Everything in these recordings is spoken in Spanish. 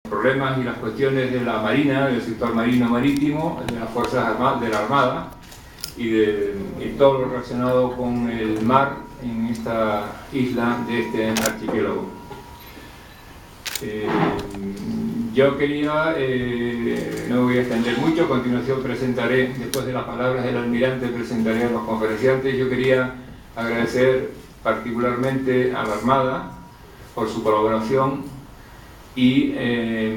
problemas y las cuestiones de la Marina, del sector marino-marítimo, de las Fuerzas Armadas, de la Armada y todo lo relacionado con el mar en esta isla de este archipiélago. Yo quería, no voy a extender mucho, a continuación presentaré, después de las palabras del almirante, presentaré a los conferenciantes. Yo quería agradecer particularmente a la Armada por su colaboración y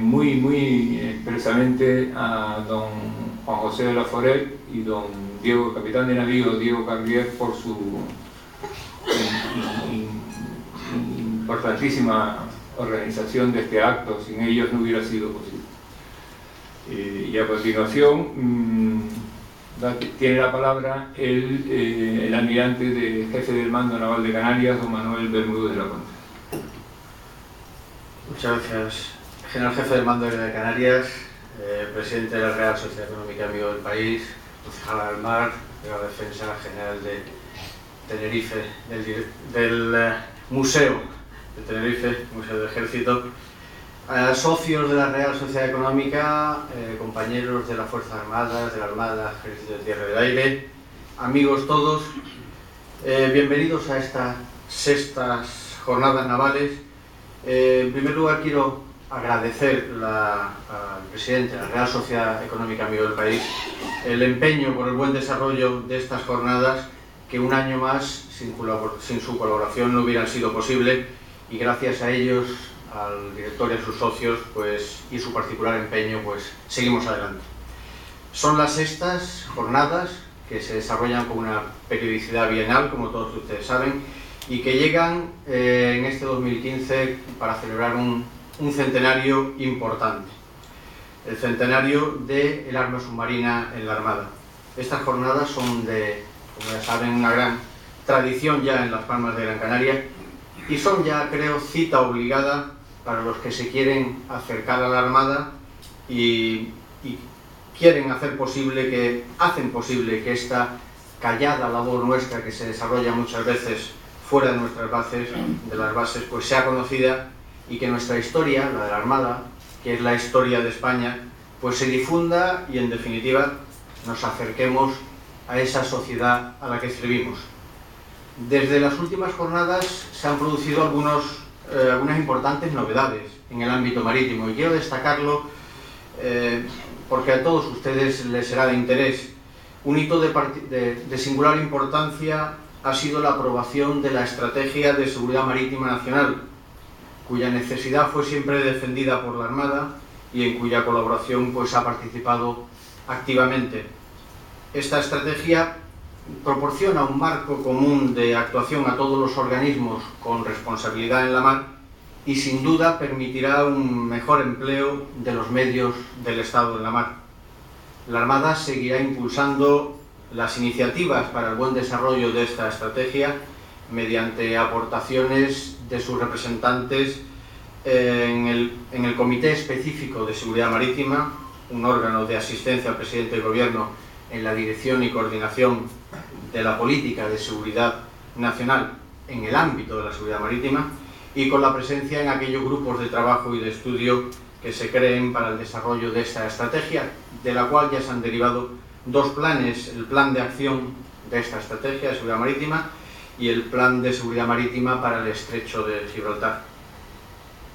muy expresamente a don Juan José de la Foret y don Diego, capitán de navío Diego Carrier, por su importantísima organización de este acto. Sin ellos no hubiera sido posible. Y a continuación tiene la palabra el almirante jefe del Mando Naval de Canarias, don Manuel Bermúdez de la Concha. Muchas gracias, general jefe del Mando de Canarias, presidente de la Real Sociedad Económica Amigo del País, concejal del Mar, de la Defensa General de Tenerife, del Museo de Tenerife, Museo del Ejército, socios de la Real Sociedad Económica, compañeros de las Fuerzas Armadas, de la Armada, Ejército de Tierra y del Aire, amigos todos, bienvenidos a estas sextas jornadas navales. En primer lugar quiero agradecer al presidente de la Real Sociedad Económica Amigo del País el empeño por el buen desarrollo de estas jornadas, que un año más sin su colaboración no hubieran sido posible, y gracias a ellos, al director y a sus socios, y su particular empeño, seguimos adelante. Son las sextas jornadas que se desarrollan con una periodicidad bienal, como todos ustedes saben, y que llegan en este 2015 para celebrar un centenario importante, el centenario del arma submarina en la Armada. Estas jornadas son como ya saben, una gran tradición ya en las Palmas de Gran Canaria, y son ya, creo, cita obligada para los que se quieren acercar a la Armada y quieren hacen posible que esta callada labor nuestra, que se desarrolla muchas veces fuera de nuestras bases, sea conocida, y que nuestra historia, la de la Armada, que es la historia de España, se difunda y, en definitiva, nos acerquemos a esa sociedad a la que servimos. Desde las últimas jornadas se han producido algunas importantes novedades en el ámbito marítimo, y quiero destacarlo porque a todos ustedes les será de interés. Un hito de singular importancia ha sido la aprobación de la Estrategia de Seguridad Marítima Nacional, cuya necesidad fue siempre defendida por la Armada y en cuya colaboración ha participado activamente. Esta estrategia proporciona un marco común de actuación a todos los organismos con responsabilidad en la mar y sin duda permitirá un mejor empleo de los medios del Estado en la mar. La Armada seguirá impulsando las iniciativas para el buen desarrollo de esta estrategia mediante aportaciones de sus representantes en el Comité Específico de Seguridad Marítima, un órgano de asistencia al presidente del Gobierno en la dirección y coordinación de la política de seguridad nacional en el ámbito de la seguridad marítima, y con la presencia en aquellos grupos de trabajo y de estudio que se creen para el desarrollo de esta estrategia, de la cual ya se han derivado dos planes: el plan de acción de esta estrategia de seguridad marítima y el plan de seguridad marítima para el estrecho de Gibraltar.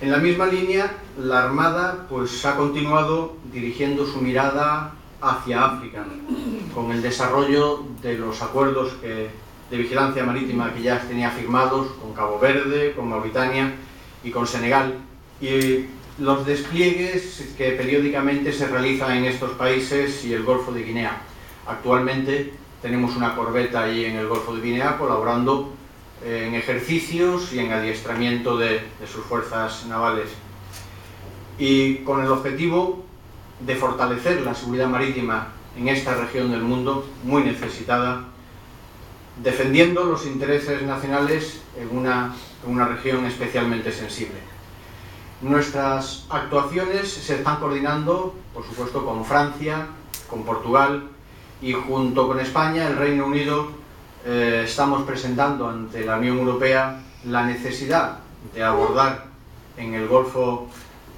En la misma línea, la Armada ha continuado dirigiendo su mirada hacia África, con el desarrollo de los acuerdos de vigilancia marítima que ya tenía firmados con Cabo Verde, con Mauritania y con Senegal, y los despliegues que periódicamente se realizan en estos países y el Golfo de Guinea. Actualmente tenemos una corbeta allí en el Golfo de Guinea colaborando en ejercicios y en adiestramiento de sus fuerzas navales, y con el objetivo de fortalecer la seguridad marítima en esta región del mundo muy necesitada, defendiendo los intereses nacionales en una región especialmente sensible. Nuestras actuaciones se están coordinando, por supuesto, con Francia, con Portugal, y junto con España, el Reino Unido, estamos presentando ante la Unión Europea la necesidad de abordar en el Golfo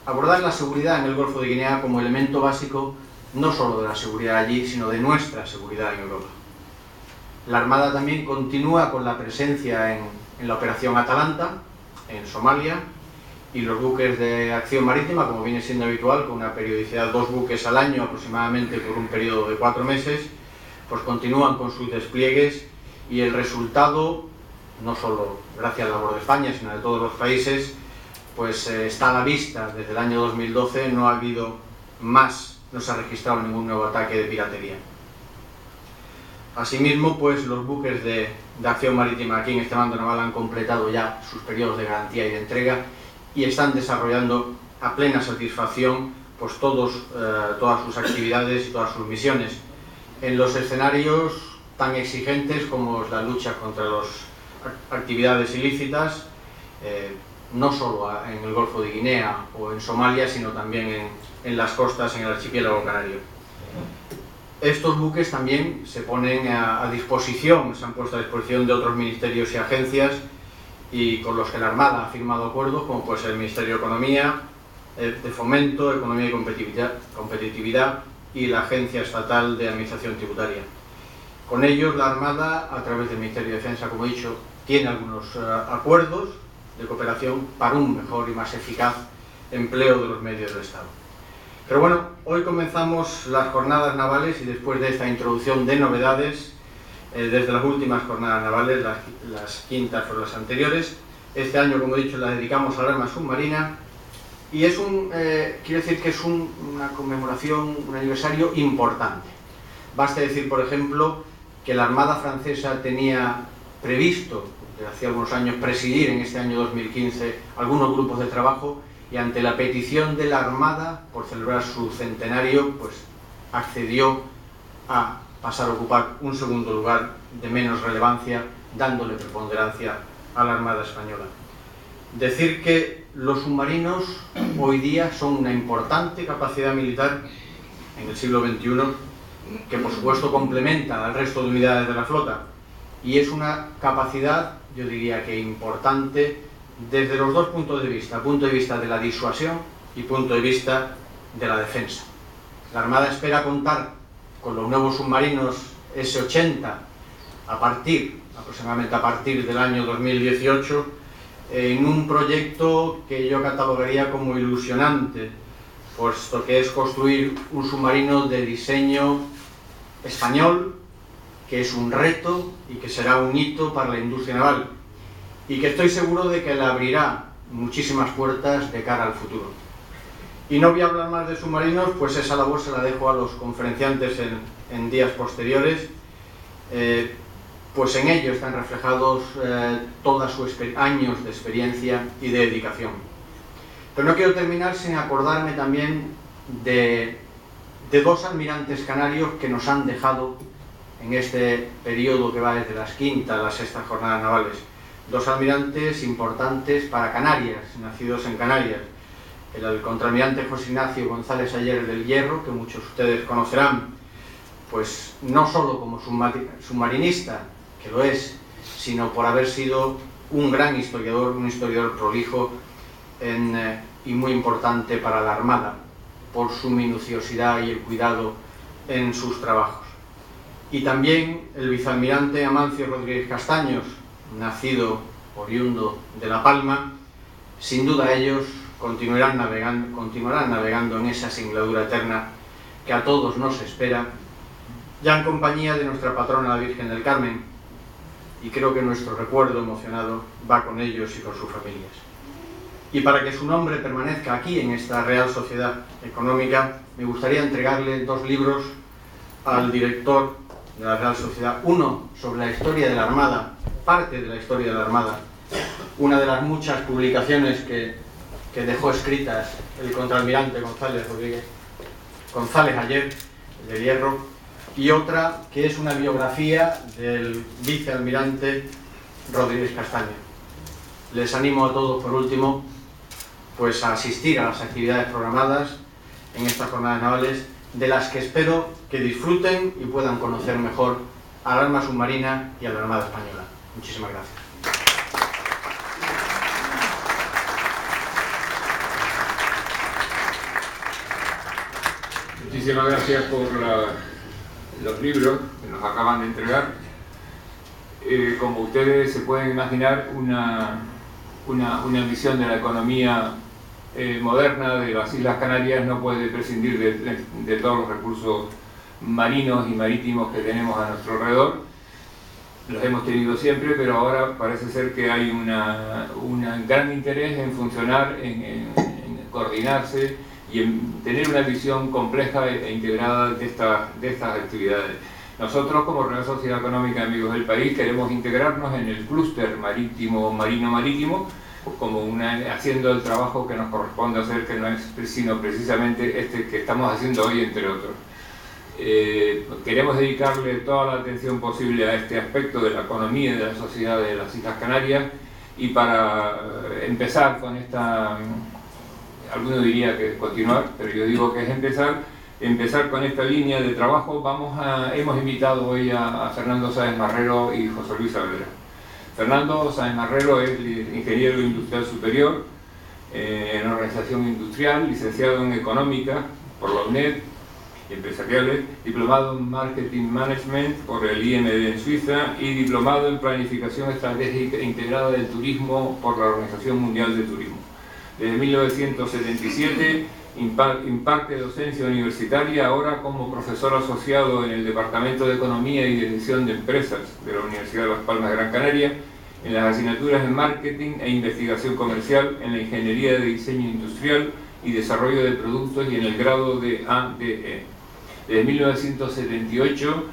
abordar la seguridad en el Golfo de Guinea como elemento básico no solo de la seguridad allí, sino de nuestra seguridad en Europa. La Armada también continúa con la presencia en la Operación Atalanta, en Somalia, y los buques de acción marítima, como viene siendo habitual, con una periodicidad de 2 buques al año aproximadamente por un periodo de 4 meses, pues continúan con sus despliegues, y el resultado, no solo gracias a la labor de España, sino de todos los países, pues está a la vista. Desde el año 2012 no se ha registrado ningún nuevo ataque de piratería. Asimismo, pues los buques de acción marítima aquí en este mando naval han completado ya sus periodos de garantía y de entrega y están desarrollando a plena satisfacción pues todas sus actividades y todas sus misiones en los escenarios tan exigentes como es la lucha contra las actividades ilícitas, no solo en el Golfo de Guinea o en Somalia, sino también en las costas, en el archipiélago canario. Estos buques también se ponen a disposición, se han puesto a disposición de otros ministerios y agencias y con los que la Armada ha firmado acuerdos, como puede ser el Ministerio de Economía, de Fomento, Economía y Competitividad y la Agencia Estatal de Administración Tributaria. Con ellos la Armada, a través del Ministerio de Defensa, como he dicho, tiene algunos acuerdos de cooperación para un mejor y más eficaz empleo de los medios del Estado. Pero bueno, hoy comenzamos las jornadas navales y después de esta introducción de novedades, desde las últimas jornadas navales, las quintas o las anteriores, este año, como he dicho, la dedicamos a la arma submarina y es quiero decir que es una conmemoración, un aniversario importante. Basta decir, por ejemplo, que la Armada francesa tenía previsto, desde hace algunos años, presidir en este año 2015 algunos grupos de trabajo y ante la petición de la Armada por celebrar su centenario, pues accedió a pasar a ocupar un segundo lugar de menos relevancia, dándole preponderancia a la Armada española. Decir que los submarinos hoy día son una importante capacidad militar en el siglo XXI, que por supuesto complementan al resto de unidades de la flota, y es una capacidad, yo diría que importante, desde los dos puntos de vista, punto de vista de la disuasión y punto de vista de la defensa. La Armada espera contar con los nuevos submarinos S-80 aproximadamente a partir del año 2018, en un proyecto que yo catalogaría como ilusionante, puesto que es construir un submarino de diseño español, que es un reto y que será un hito para la industria naval, y que estoy seguro de que le abrirá muchísimas puertas de cara al futuro. Y no voy a hablar más de submarinos, pues esa labor se la dejo a los conferenciantes en días posteriores, pues en ello están reflejados todos sus años de experiencia y de dedicación. Pero no quiero terminar sin acordarme también de dos almirantes canarios que nos han dejado en este periodo que va desde las quintas a las sextas jornadas navales. Dos almirantes importantes para Canarias, nacidos en Canarias. El contraalmirante José Ignacio González Ayer del Hierro, que muchos de ustedes conocerán, pues no solo como submarinista, que lo es, sino por haber sido un gran historiador, un historiador prolijo y muy importante para la Armada, por su minuciosidad y el cuidado en sus trabajos. Y también el vicealmirante Amancio Rodríguez Castaños, nacido oriundo de La Palma. Sin duda ellos continuarán navegando en esa singladura eterna que a todos nos espera, ya en compañía de nuestra patrona la Virgen del Carmen, y creo que nuestro recuerdo emocionado va con ellos y con sus familias. Y para que su nombre permanezca aquí en esta Real Sociedad Económica, me gustaría entregarle 2 libros al director de la Real Sociedad. Uno sobre la historia de la Armada, parte de la historia de la Armada, una de las muchas publicaciones que dejó escritas el contraalmirante González Ayer, del Hierro, y otra que es una biografía del vicealmirante Rodríguez Castaño. Les animo a todos, por último, pues a asistir a las actividades programadas en estas jornadas navales, de las que espero que disfruten y puedan conocer mejor a la arma submarina y a la Armada Española. Muchísimas gracias. Muchísimas gracias por los libros que nos acaban de entregar. Como ustedes se pueden imaginar, una visión de la economía moderna de las Islas Canarias no puede prescindir de todos los recursos marinos y marítimos que tenemos a nuestro alrededor. Los hemos tenido siempre, pero ahora parece ser que hay un gran interés en funcionar, en coordinarse y en tener una visión compleja e integrada de estas actividades. Nosotros, como Real Sociedad Económica Amigos del País, queremos integrarnos en el clúster marino-marítimo, haciendo el trabajo que nos corresponde hacer, que no es sino precisamente este que estamos haciendo hoy, entre otros. Queremos dedicarle toda la atención posible a este aspecto de la economía y de la sociedad de las Islas Canarias, y para empezar con esta, alguno diría que es continuar, pero yo digo que es empezar con esta línea de trabajo. Hemos invitado hoy a Fernando Sáenz Marrero y José Luis Saavedra. Fernando Sáenz Marrero es ingeniero industrial superior en organización industrial, licenciado en económica por la UNED, empresariales, diplomado en Marketing Management por el IMD en Suiza y diplomado en Planificación Estratégica e Integrada del Turismo por la Organización Mundial de Turismo. Desde 1977 imparte docencia universitaria, ahora como profesor asociado en el Departamento de Economía y Dirección de Empresas de la Universidad de Las Palmas de Gran Canaria, en las asignaturas de Marketing e Investigación Comercial, en la Ingeniería de Diseño Industrial y Desarrollo de Productos y en el grado de ADE. Desde 1978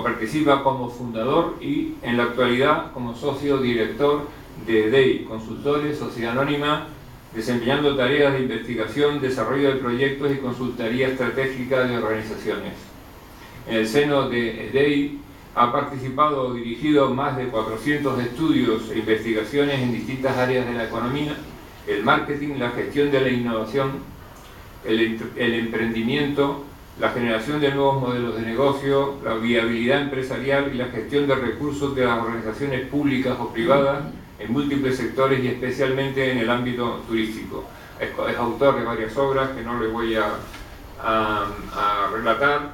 participa como fundador y en la actualidad como socio director de EDEI Consultores, Sociedad Anónima, desempeñando tareas de investigación, desarrollo de proyectos y consultoría estratégica de organizaciones. En el seno de EDEI ha participado o dirigido más de 400 estudios e investigaciones en distintas áreas de la economía, el marketing, la gestión de la innovación, el emprendimiento, la generación de nuevos modelos de negocio, la viabilidad empresarial y la gestión de recursos de las organizaciones públicas o privadas en múltiples sectores y especialmente en el ámbito turístico. Es autor de varias obras que no le voy a relatar,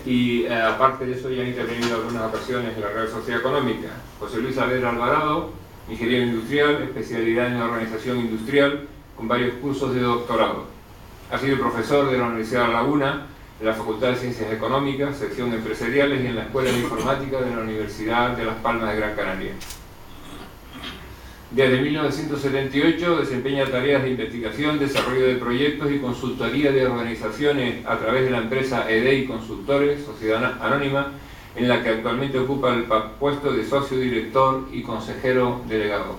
y aparte de eso ya ha intervenido en algunas ocasiones en la Real Sociedad Económica. José Luis Saavedra Alvarado, ingeniero industrial, especialidad en organización industrial, con varios cursos de doctorado. Ha sido profesor de la Universidad de La Laguna, de la Facultad de Ciencias Económicas, sección empresariales, y en la Escuela de Informática de la Universidad de Las Palmas de Gran Canaria. Desde 1978 desempeña tareas de investigación, desarrollo de proyectos y consultoría de organizaciones a través de la empresa EDEI Consultores, Sociedad Anónima, en la que actualmente ocupa el puesto de socio director y consejero delegado.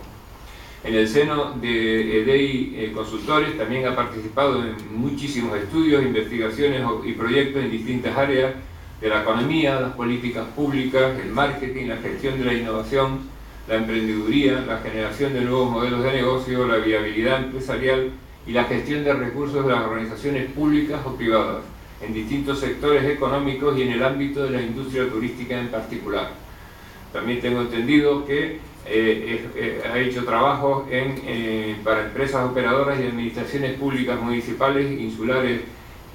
En el seno de EDEI Consultores también ha participado en muchísimos estudios, investigaciones y proyectos en distintas áreas de la economía, las políticas públicas, el marketing, la gestión de la innovación, la emprendeduría, la generación de nuevos modelos de negocio, la viabilidad empresarial y la gestión de recursos de las organizaciones públicas o privadas, en distintos sectores económicos y en el ámbito de la industria turística en particular. También tengo entendido que ha hecho trabajos para empresas operadoras y administraciones públicas municipales, insulares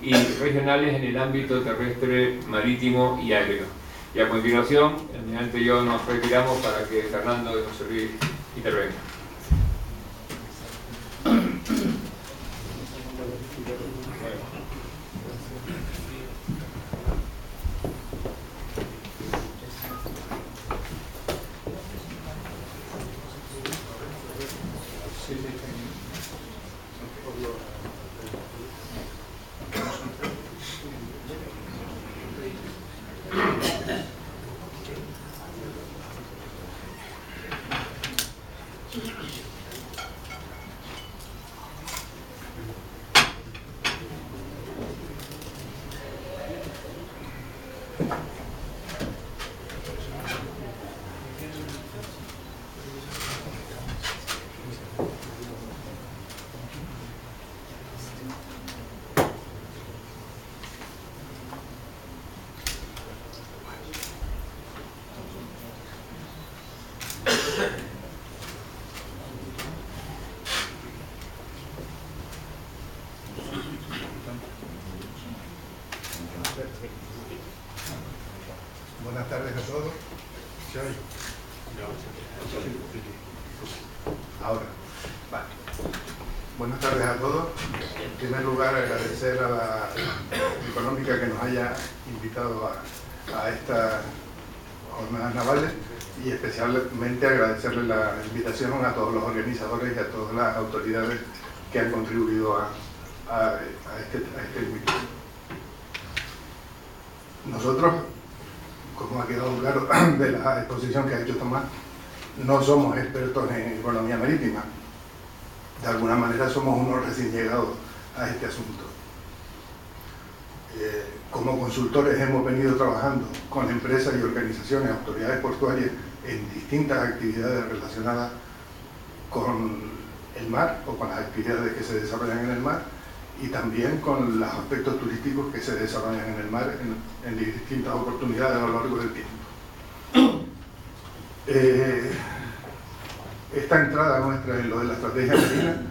y regionales en el ámbito terrestre, marítimo y aéreo. Y a continuación, mediante yo nos retiramos para que Fernando y José Luis intervengan. Buenas tardes a todos. ¿Se oye? Ahora. Vale. Buenas tardes a todos. En primer lugar, agradecer a la Económica que nos haya invitado a estas jornadas navales y especialmente agradecerle la invitación a todos los organizadores y a todas las autoridades que han contribuido a este invitación. Nosotros, como ha quedado claro de la exposición que ha hecho Tomás, no somos expertos en economía marítima. De alguna manera somos unos recién llegados a este asunto. Como consultores hemos venido trabajando con empresas y organizaciones, autoridades portuarias en distintas actividades relacionadas con el mar o con las actividades que se desarrollan en el mar y también con los aspectos turísticos que se desarrollan en el mar en distintas oportunidades a lo largo del tiempo. Esta entrada nuestra en lo de la estrategia marina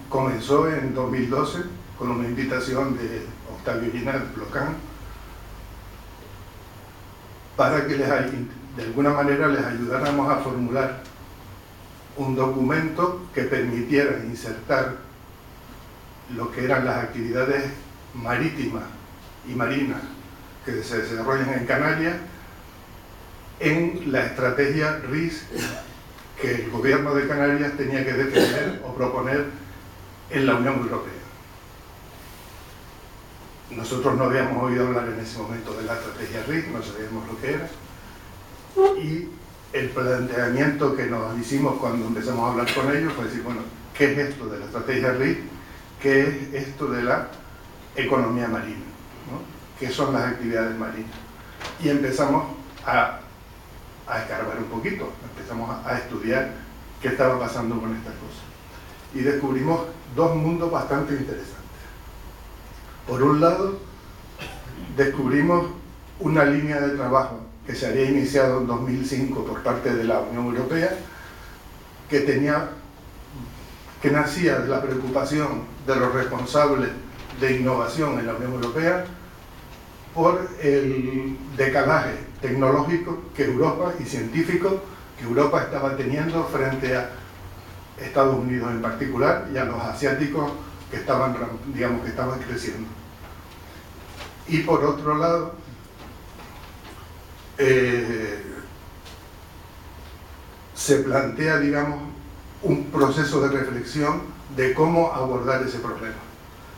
comenzó en 2012 con una invitación de Octavio Ginal Blocán para que de alguna manera les ayudáramos a formular un documento que permitiera insertar lo que eran las actividades marítimas y marinas que se desarrollan en Canarias en la estrategia RIS que el gobierno de Canarias tenía que defender o proponer en la Unión Europea. Nosotros no habíamos oído hablar en ese momento de la estrategia RIS, no sabíamos lo que era, y el planteamiento que nos hicimos cuando empezamos a hablar con ellos fue decir, bueno, ¿qué es esto de la estrategia RIS? ¿Qué es esto de la economía marina? ¿No? ¿Qué son las actividades marinas? Y empezamos a escarbar un poquito, empezamos a estudiar qué estaba pasando con estas cosas. Y descubrimos dos mundos bastante interesantes. Por un lado, descubrimos una línea de trabajo que se había iniciado en 2005 por parte de la Unión Europea, que nacía de la preocupación de los responsables de innovación en la Unión Europea por el decalaje tecnológico que Europa y científico que Europa estaba teniendo frente a Estados Unidos en particular y a los asiáticos que estaban, digamos, que estaban creciendo. Y por otro lado, se plantea, digamos, un proceso de reflexión de cómo abordar ese problema.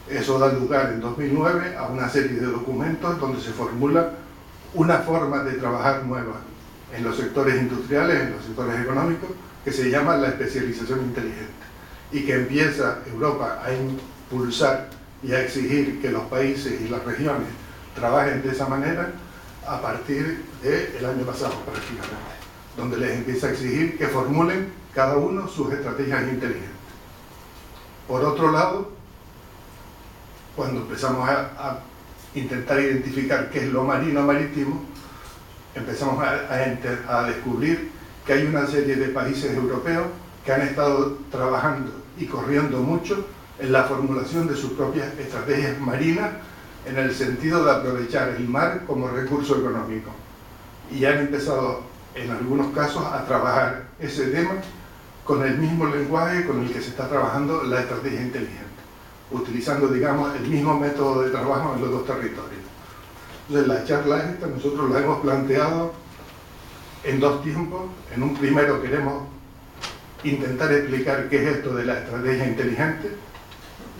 Eso da lugar en 2009 a una serie de documentos donde se formula una forma de trabajar nueva en los sectores industriales, en los sectores económicos, que se llama la especialización inteligente y que empieza Europa a impulsar y a exigir que los países y las regiones trabajen de esa manera a partir del año pasado prácticamente, donde les empieza a exigir que formulen cada uno sus estrategias inteligentes. Por otro lado, cuando empezamos a intentar identificar qué es lo marino marítimo, empezamos a descubrir que hay una serie de países europeos que han estado trabajando y corriendo mucho en la formulación de sus propias estrategias marinas en el sentido de aprovechar el mar como recurso económico. Y han empezado, en algunos casos, a trabajar ese tema con el mismo lenguaje con el que se está trabajando la estrategia inteligente, utilizando, digamos, el mismo método de trabajo en los dos territorios. Entonces, la charla esta nosotros la hemos planteado en dos tiempos. En un primero queremos intentar explicar qué es esto de la estrategia inteligente,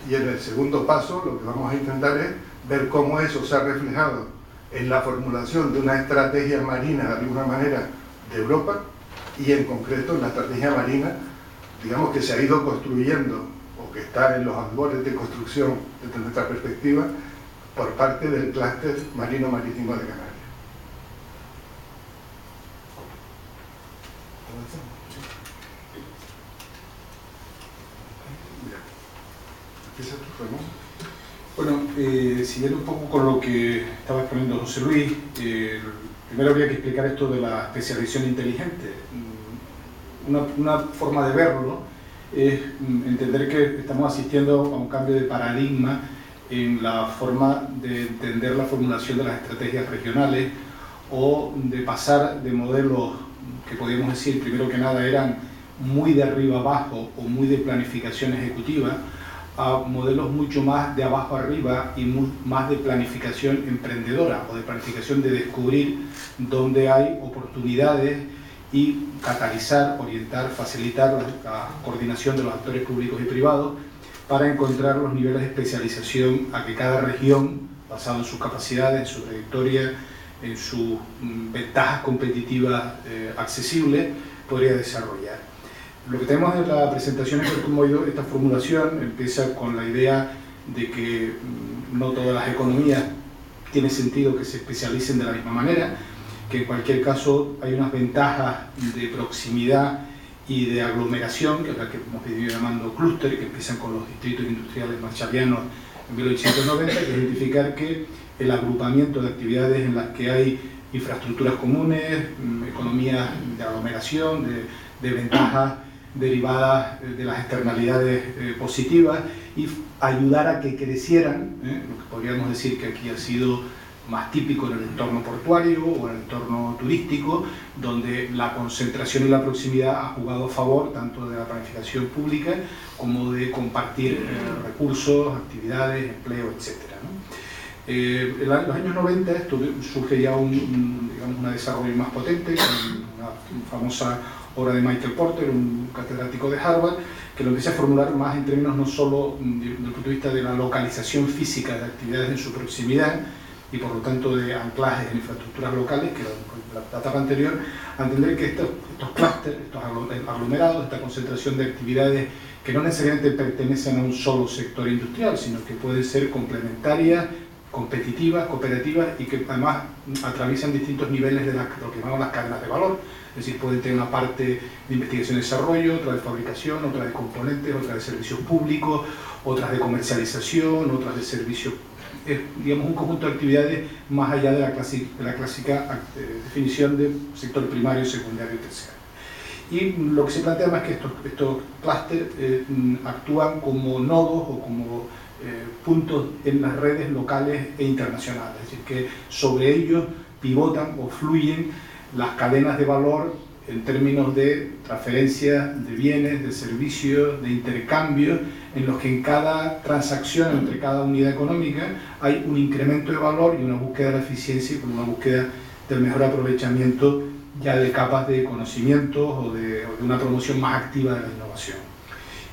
y en el segundo paso lo que vamos a intentar es ver cómo eso se ha reflejado en la formulación de una estrategia marina, de alguna manera, de Europa, y en concreto en la estrategia marina, digamos, que se ha ido construyendo o que está en los albores de construcción desde nuestra perspectiva por parte del clúster marino-marítimo de Canarias. Bueno, siguiendo un poco con lo que estaba exponiendo José Luis, primero habría que explicar esto de la especialización inteligente. Una forma de verlo es entender que estamos asistiendo a un cambio de paradigma en la forma de entender la formulación de las estrategias regionales o de pasar de modelos que podríamos decir, primero que nada, eran muy de arriba abajo o muy de planificación ejecutiva, a modelos mucho más de abajo arriba y más de planificación emprendedora o de planificación de descubrir dónde hay oportunidades y catalizar, orientar, facilitar la coordinación de los actores públicos y privados para encontrar los niveles de especialización a que cada región, basado en sus capacidades, en su trayectoria, en sus ventajas competitivas accesibles, podría desarrollar. Lo que tenemos en la presentación es cómo esta formulación empieza con la idea de que no todas las economías tiene sentido que se especialicen de la misma manera, que en cualquier caso hay unas ventajas de proximidad y de aglomeración, que es la que hemos venido llamando clúster, que empiezan con los distritos industriales marshallianos en 1890, que es identificar que el agrupamiento de actividades en las que hay infraestructuras comunes, economías de aglomeración, de ventajas derivadas de las externalidades positivas y ayudar a que crecieran, lo que podríamos decir que aquí ha sido más típico en el entorno portuario o en el entorno turístico, donde la concentración y la proximidad ha jugado a favor tanto de la planificación pública como de compartir recursos, actividades, empleo, etc. En los años 90 esto surge ya un desarrollo más potente, con una famosa obra de Michael Porter, un catedrático de Harvard, que lo empieza a formular más en términos no solo desde el punto de vista de la localización física de actividades en su proximidad y por lo tanto de anclajes en infraestructuras locales, que la etapa anterior, a entender que estos clústeres, estos aglomerados, esta concentración de actividades que no necesariamente pertenecen a un solo sector industrial, sino que pueden ser complementarias, competitivas, cooperativas y que además atraviesan distintos niveles de lo que llamamos las cadenas de valor. Es decir, pueden tener una parte de investigación y desarrollo, otra de fabricación, otra de componentes, otra de servicios públicos, otras de comercialización, otras de servicios, digamos un conjunto de actividades más allá de la clásica definición de sector primario, secundario y terciario. Y lo que se plantea más es que estos clústeres actúan como nodos o como puntos en las redes locales e internacionales, es decir, que sobre ellos pivotan o fluyen las cadenas de valor en términos de transferencia de bienes, de servicios, de intercambio, en los que en cada transacción entre cada unidad económica hay un incremento de valor y una búsqueda de la eficiencia y una búsqueda del mejor aprovechamiento ya de capas de conocimientos o de una promoción más activa de la innovación.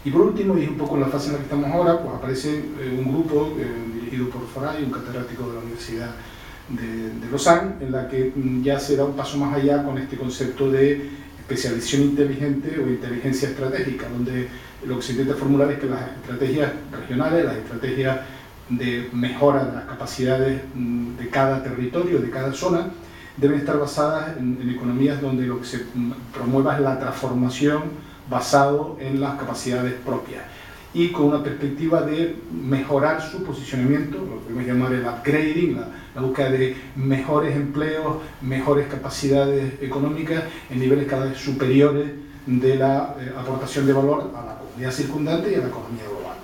Y por último, y un poco en la fase en la que estamos ahora, pues aparece un grupo dirigido por Faray, un catedrático de la Universidad de Lausanne, en la que ya se da un paso más allá con este concepto de especialización inteligente o inteligencia estratégica, donde lo que se intenta formular es que las estrategias regionales, las estrategias de mejora de las capacidades de cada territorio, de cada zona, deben estar basadas en economías donde lo que se promueva es la transformación basado en las capacidades propias y con una perspectiva de mejorar su posicionamiento, lo que podemos llamar el upgrading, la búsqueda de mejores empleos, mejores capacidades económicas en niveles cada vez superiores de la aportación de valor a la comunidad circundante y a la economía global.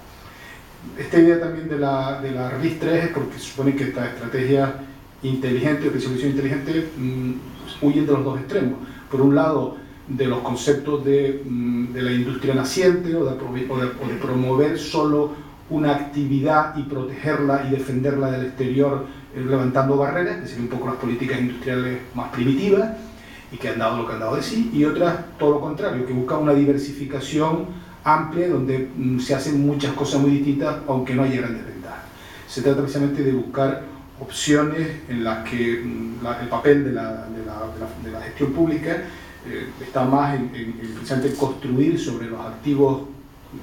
Esta idea también de la RIS 3 es porque se supone que esta estrategia inteligente, especialización inteligente, huyen de los dos extremos. Por un lado, de los conceptos de la industria naciente o de promover solo una actividad y protegerla y defenderla del exterior levantando barreras, que serían un poco las políticas industriales más primitivas y que han dado lo que han dado de sí, y otras todo lo contrario, que buscan una diversificación amplia donde se hacen muchas cosas muy distintas aunque no haya grandes ventajas. Se trata precisamente de buscar opciones en las que el papel de la gestión pública está más en precisamente construir sobre los activos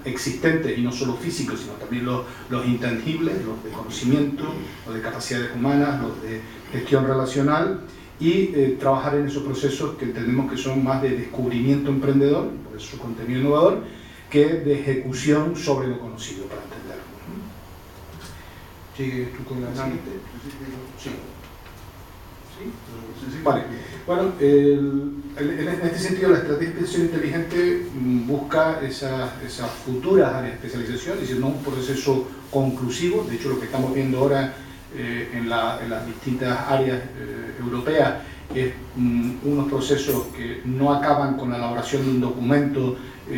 existentes y no solo físicos, sino también los intangibles, los de conocimiento, los de capacidades humanas, los de gestión relacional y trabajar en esos procesos que entendemos que son más de descubrimiento emprendedor, por eso su contenido innovador, que de ejecución sobre lo conocido, para entenderlo. ¿Sigues tú con la siguiente? Sí. ¿Sí? Vale. Bueno, en este sentido la estrategia de especialización inteligente busca esas futuras áreas de especialización, es decir, no un proceso conclusivo. De hecho, lo que estamos viendo ahora en las distintas áreas europeas es unos procesos que no acaban con la elaboración de un documento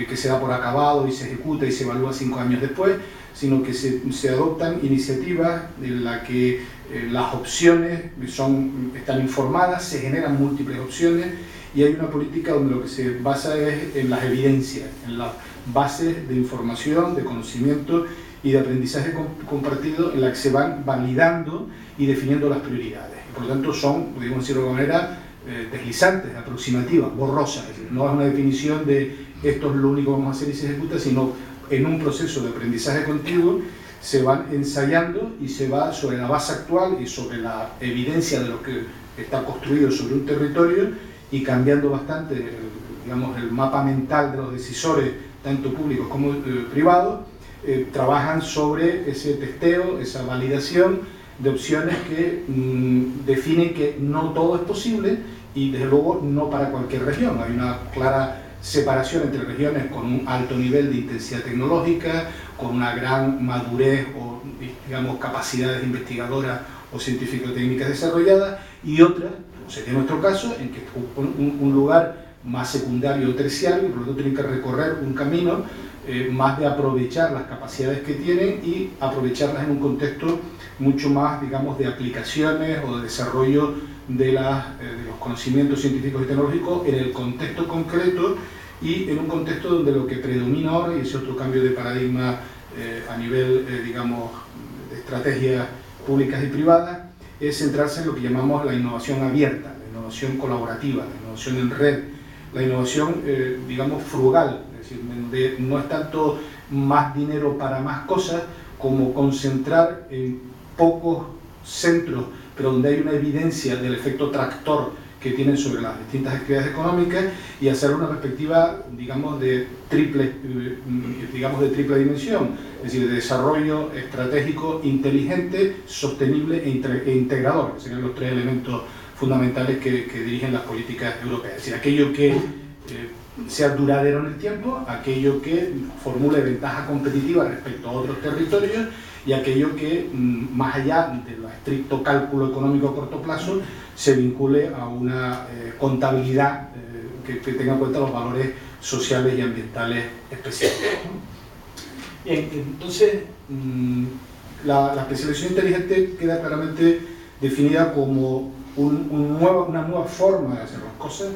que se da por acabado y se ejecuta y se evalúa 5 años después, sino que se adoptan iniciativas en las que las opciones están informadas, se generan múltiples opciones y hay una política donde lo que se basa es en las evidencias, en las bases de información, de conocimiento y de aprendizaje compartido en la que se van validando y definiendo las prioridades. Y por lo tanto son, podríamos decirlo de alguna manera, deslizantes, aproximativas, borrosas. Es decir, no es una definición de esto es lo único que vamos a hacer y se ejecuta, sino en un proceso de aprendizaje continuo se van ensayando y se va sobre la base actual y sobre la evidencia de lo que está construido sobre un territorio y cambiando bastante digamos, el mapa mental de los decisores, tanto públicos como privados, trabajan sobre ese testeo, esa validación de opciones que definen que no todo es posible y desde luego no para cualquier región. Hay una clara separación entre regiones con un alto nivel de intensidad tecnológica, con una gran madurez o digamos capacidades investigadoras o científico-técnicas desarrolladas y otras, como sería nuestro caso, en que un lugar más secundario o terciario y por lo tanto tienen que recorrer un camino más de aprovechar las capacidades que tienen y aprovecharlas en un contexto mucho más, digamos, de aplicaciones o de desarrollo de los conocimientos científicos y tecnológicos en el contexto concreto y en un contexto donde lo que predomina ahora, y ese otro cambio de paradigma a nivel, digamos, de estrategias públicas y privadas, es centrarse en lo que llamamos la innovación abierta, la innovación colaborativa, la innovación en red, la innovación, digamos, frugal, es decir, donde no es tanto más dinero para más cosas como concentrar en pocos centros, pero donde hay una evidencia del efecto tractor que tienen sobre las distintas actividades económicas y hacer una perspectiva, digamos, de triple dimensión, es decir, de desarrollo estratégico, inteligente, sostenible e integrador, que serían los 3 elementos fundamentales que dirigen las políticas europeas. Es decir, aquello que sea duradero en el tiempo, aquello que formule ventaja competitiva respecto a otros territorios y aquello que, más allá del estricto cálculo económico a corto plazo, se vincule a una contabilidad que tenga en cuenta los valores sociales y ambientales específicos. Bien, entonces, la especialización inteligente queda claramente definida como una nueva forma de hacer las cosas,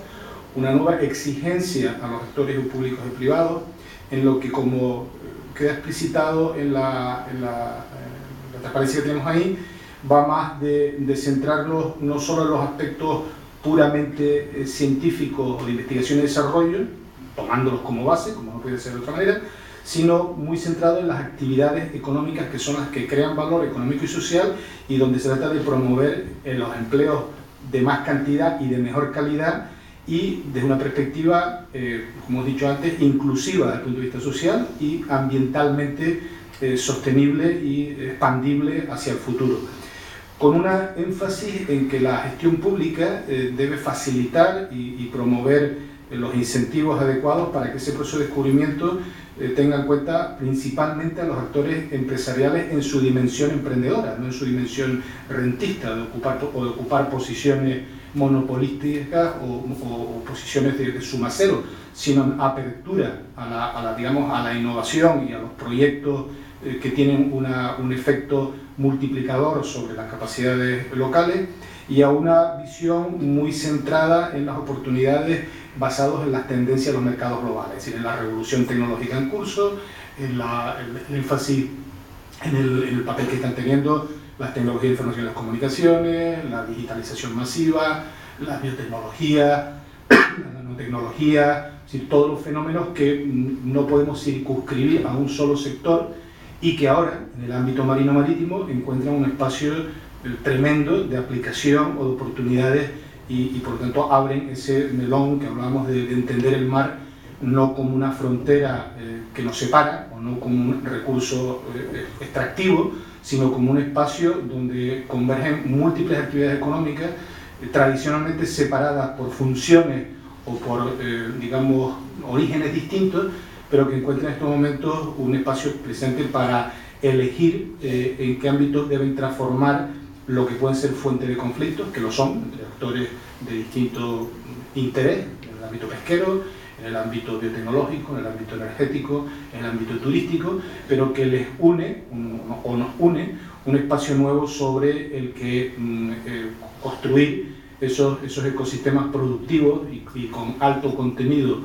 una nueva exigencia a los actores públicos y privados, en lo que, como queda explicitado en la transparencia que tenemos ahí, va más de centrarnos no solo en los aspectos puramente científicos o de investigación y desarrollo, tomándolos como base, como no puede ser de otra manera, sino muy centrado en las actividades económicas que son las que crean valor económico y social y donde se trata de promover los empleos de más cantidad y de mejor calidad y desde una perspectiva, como hemos dicho antes, inclusiva desde el punto de vista social y ambientalmente sostenible y expandible hacia el futuro. Con una énfasis en que la gestión pública debe facilitar y promover los incentivos adecuados para que ese proceso de descubrimiento tenga en cuenta principalmente a los actores empresariales en su dimensión emprendedora, no en su dimensión rentista, de ocupar posiciones monopolísticas o posiciones de suma cero, sino en apertura a la innovación y a los proyectos que tienen un efecto multiplicador sobre las capacidades locales y a una visión muy centrada en las oportunidades basadas en las tendencias de los mercados globales, es decir, en la revolución tecnológica en curso, en el énfasis en el papel que están teniendo las tecnologías de información y las comunicaciones, la digitalización masiva, la biotecnología, la nanotecnología, es decir, todos los fenómenos que no podemos circunscribir a un solo sector y que ahora, en el ámbito marino-marítimo, encuentran un espacio tremendo de aplicación o de oportunidades y por lo tanto abren ese melón que hablábamos de entender el mar no como una frontera que nos separa o no como un recurso extractivo, sino como un espacio donde convergen múltiples actividades económicas tradicionalmente separadas por funciones o por, digamos, orígenes distintos, pero que encuentran en estos momentos un espacio presente para elegir en qué ámbitos deben transformar lo que pueden ser fuentes de conflictos, que lo son, entre actores de distinto interés, en el ámbito pesquero, en el ámbito biotecnológico, en el ámbito energético, en el ámbito turístico, pero que les une, o nos une, un espacio nuevo sobre el que construir esos ecosistemas productivos y con alto contenido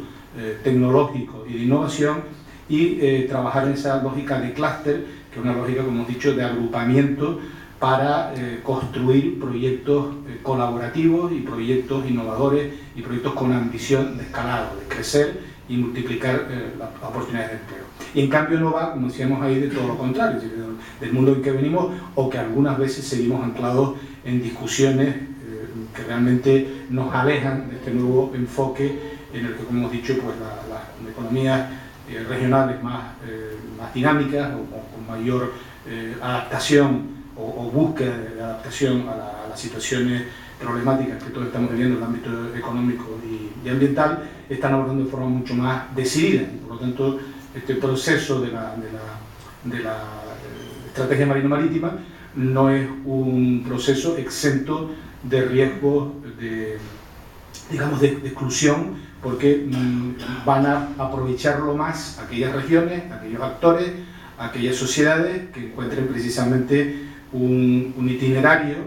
tecnológico y de innovación, y trabajar en esa lógica de clúster, que es una lógica, como hemos dicho, de agrupamiento para construir proyectos colaborativos y proyectos innovadores y proyectos con ambición de escalado, de crecer y multiplicar las oportunidades de empleo. Y en cambio no va, como decíamos ahí, de todo lo contrario, del mundo en que venimos, o que algunas veces seguimos anclados en discusiones que realmente nos alejan de este nuevo enfoque en el que, como hemos dicho, pues las economías regionales más dinámicas o con mayor adaptación o búsqueda de adaptación a las situaciones problemáticas que todos estamos viviendo en el ámbito económico y ambiental, están abordando de forma mucho más decidida. Y por lo tanto, este proceso de la estrategia marino-marítima no es un proceso exento de riesgos de exclusión, porque van a aprovecharlo más aquellas regiones, aquellos actores, aquellas sociedades que encuentren precisamente un itinerario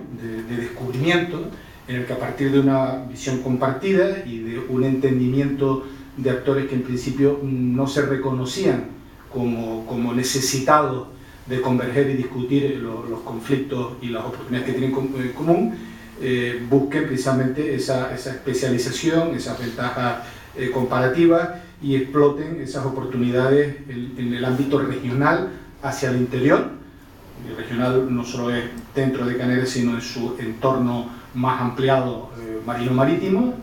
de descubrimiento en el que, a partir de una visión compartida y de un entendimiento de actores que en principio no se reconocían como necesitados de converger y discutir los conflictos y las oportunidades que tienen en común, busquen precisamente esa especialización, esas ventajas comparativas, y exploten esas oportunidades en el ámbito regional hacia el interior. El regional no solo es dentro de Canarias, sino en su entorno más ampliado marino-marítimo,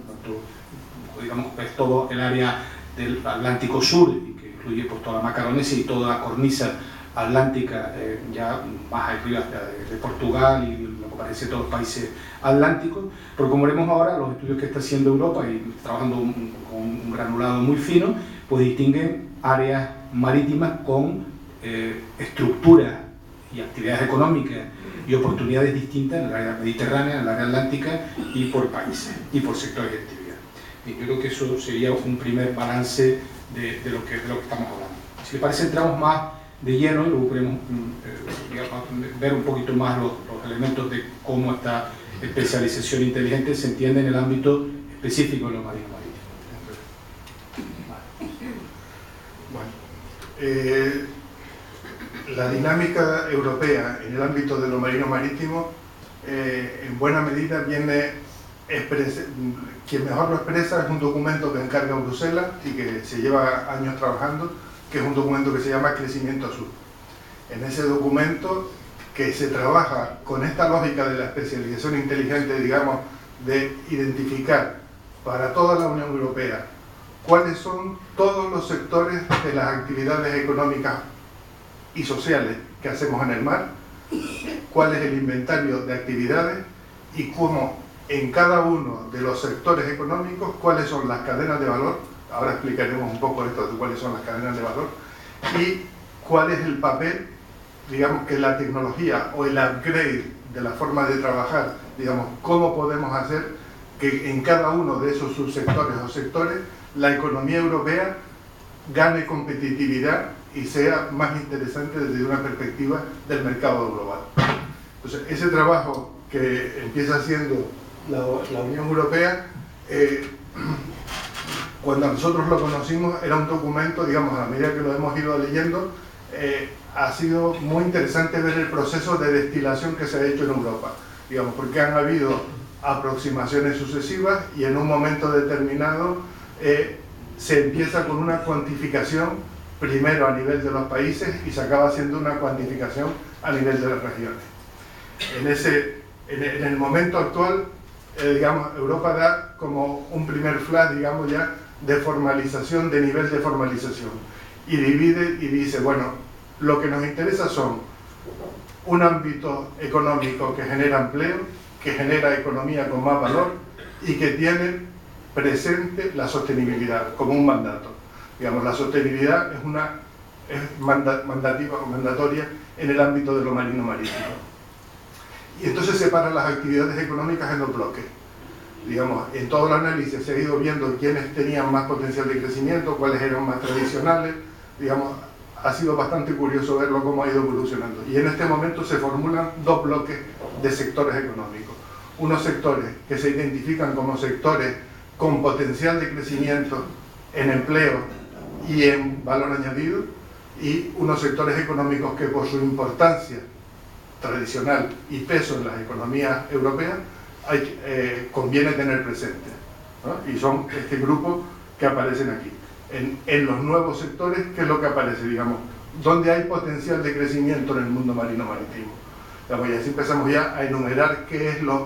digamos, es todo el área del Atlántico Sur, y que incluye pues toda la Macaronesia y toda la cornisa atlántica, ya más arriba de Portugal y lo que parece todos los países atlánticos. Pero como veremos ahora, los estudios que está haciendo Europa, y trabajando con un granulado muy fino, pues distinguen áreas marítimas con estructuras y actividades económicas y oportunidades distintas en el área mediterránea, en el área atlántica, y por países y por sectores de actividad. Y yo creo que eso sería un primer balance de lo que estamos hablando. Si le parece, entramos más de lleno y luego podemos ver un poquito más los elementos de cómo esta especialización inteligente se entiende en el ámbito específico de lo marino marítimo. Bueno, la dinámica europea en el ámbito de lo marino-marítimo, en buena medida quien mejor lo expresa es un documento que encarga Bruselas y que se lleva años trabajando, que es un documento que se llama Crecimiento Azul. En ese documento, que se trabaja con esta lógica de la especialización inteligente, digamos, de identificar para toda la Unión Europea cuáles son todos los sectores de las actividades económicas y sociales que hacemos en el mar, cuál es el inventario de actividades y cómo en cada uno de los sectores económicos cuáles son las cadenas de valor. Ahora explicaremos un poco esto de cuáles son las cadenas de valor y cuál es el papel, digamos, que la tecnología o el upgrade de la forma de trabajar, digamos, cómo podemos hacer que en cada uno de esos subsectores o sectores la economía europea gane competitividad y sea más interesante desde una perspectiva del mercado global. Entonces, ese trabajo que empieza haciendo la Unión Europea, cuando nosotros lo conocimos, era un documento, digamos, a medida que lo hemos ido leyendo, ha sido muy interesante ver el proceso de destilación que se ha hecho en Europa, digamos, porque han habido aproximaciones sucesivas y en un momento determinado se empieza con una cuantificación primero a nivel de los países y se acaba haciendo una cuantificación a nivel de las regiones. En el momento actual, digamos, Europa da como un primer flash, digamos, ya de formalización, de nivel de formalización, y divide y dice, bueno, lo que nos interesa son un ámbito económico que genera empleo, que genera economía con más valor y que tiene presente la sostenibilidad como un mandato. Digamos, la sostenibilidad es mandatoria en el ámbito de lo marino-marítimo. y entonces separa las actividades económicas en dos bloques. Digamos, en todo el análisis se ha ido viendo quiénes tenían más potencial de crecimiento, cuáles eran más tradicionales. Digamos, ha sido bastante curioso verlo cómo ha ido evolucionando. Y en este momento se formulan dos bloques de sectores económicos. Unos sectores que se identifican como sectores con potencial de crecimiento en empleo y en valor añadido, y unos sectores económicos que por su importancia tradicional y peso en las economías europeas conviene tener presente, ¿no? Y son este grupo que aparecen aquí. En los nuevos sectores, ¿qué es lo que aparece? Digamos, ¿dónde hay potencial de crecimiento en el mundo marino-marítimo? Y así empezamos ya a enumerar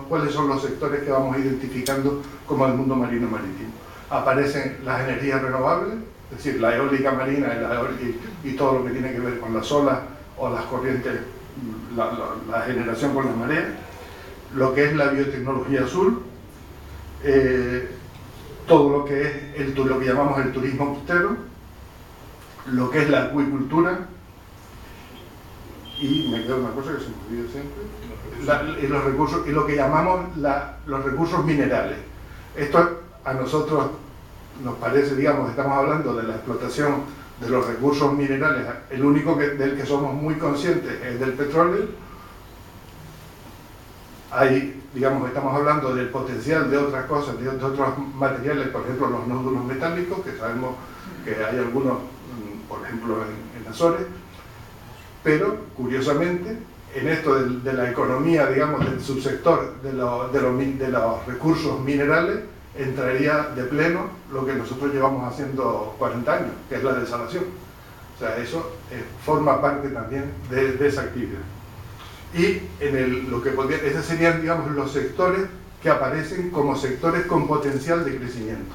cuáles son los sectores que vamos identificando como el mundo marino-marítimo. Aparecen las energías renovables, es decir, la eólica marina y todo lo que tiene que ver con las olas o las corrientes, la generación con las mareas, lo que es la biotecnología azul, todo lo que es lo que llamamos el turismo costero, lo que es la acuicultura, y me queda una cosa que se me olvida siempre, los recursos, y lo que llamamos los recursos minerales. Esto a nosotros nos parece, digamos, estamos hablando de la explotación de los recursos minerales, el único del que somos muy conscientes es del petróleo. Digamos, estamos hablando del potencial de otras cosas, de otros materiales, por ejemplo los nódulos metálicos, que sabemos que hay algunos, por ejemplo en Azores, pero curiosamente en esto de la economía, digamos, del subsector de los recursos minerales, entraría de pleno lo que nosotros llevamos haciendo 40 años, que es la desalación. O sea, eso forma parte también de esa actividad. Y esos serían, digamos, los sectores que aparecen como sectores con potencial de crecimiento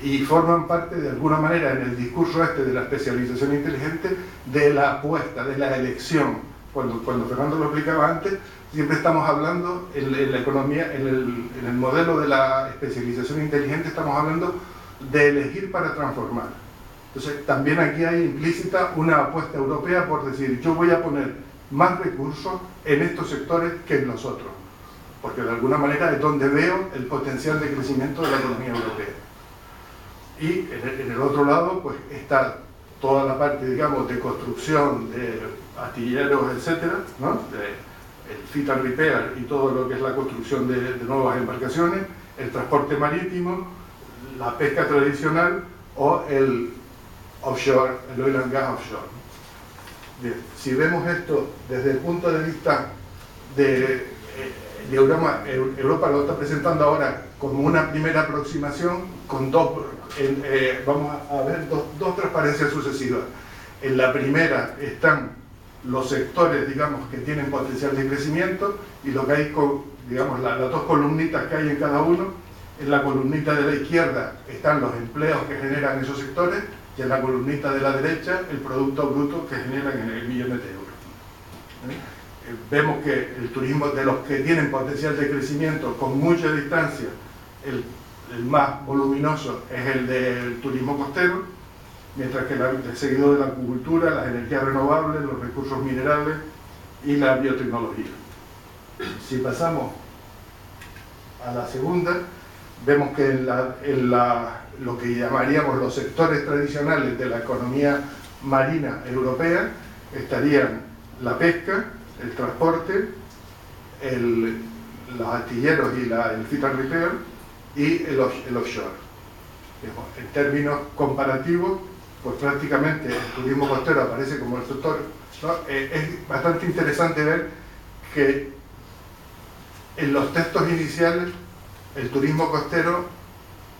y forman parte de alguna manera en el discurso de la especialización inteligente de la apuesta, de la elección. Cuando Fernando lo explicaba antes, siempre estamos hablando en la economía, en el modelo de la especialización inteligente, estamos hablando de elegir para transformar. Entonces también aquí hay implícita una apuesta europea por decir, yo voy a poner más recursos en estos sectores que en los otros, porque de alguna manera es donde veo el potencial de crecimiento de la economía europea. Y en el otro lado pues está toda la parte, digamos, de construcción de astilleros, etcétera, ¿no? El fit and repair y todo lo que es la construcción de nuevas embarcaciones, el transporte marítimo, la pesca tradicional o el offshore, el oil and gas offshore. Bien, si vemos esto desde el punto de vista de Europa lo está presentando ahora como una primera aproximación con vamos a ver dos transparencias sucesivas. En la primera están los sectores, digamos, que tienen potencial de crecimiento, y lo que hay, digamos, las dos columnitas que hay en cada uno. En la columnita de la izquierda están los empleos que generan esos sectores, y en la columnita de la derecha el producto bruto que generan en el millones de euros. Vemos que el turismo, de los que tienen potencial de crecimiento con mucha distancia, el más voluminoso es el del turismo costero, mientras que el seguido de la acuicultura, las energías renovables, los recursos minerales y la biotecnología. Si pasamos a la segunda, vemos que lo que llamaríamos los sectores tradicionales de la economía marina europea estarían la pesca, el transporte, los astilleros y el fit and repair y el offshore. En términos comparativos, pues prácticamente el turismo costero aparece como el sector, ¿no? Es bastante interesante ver que en los textos iniciales el turismo costero,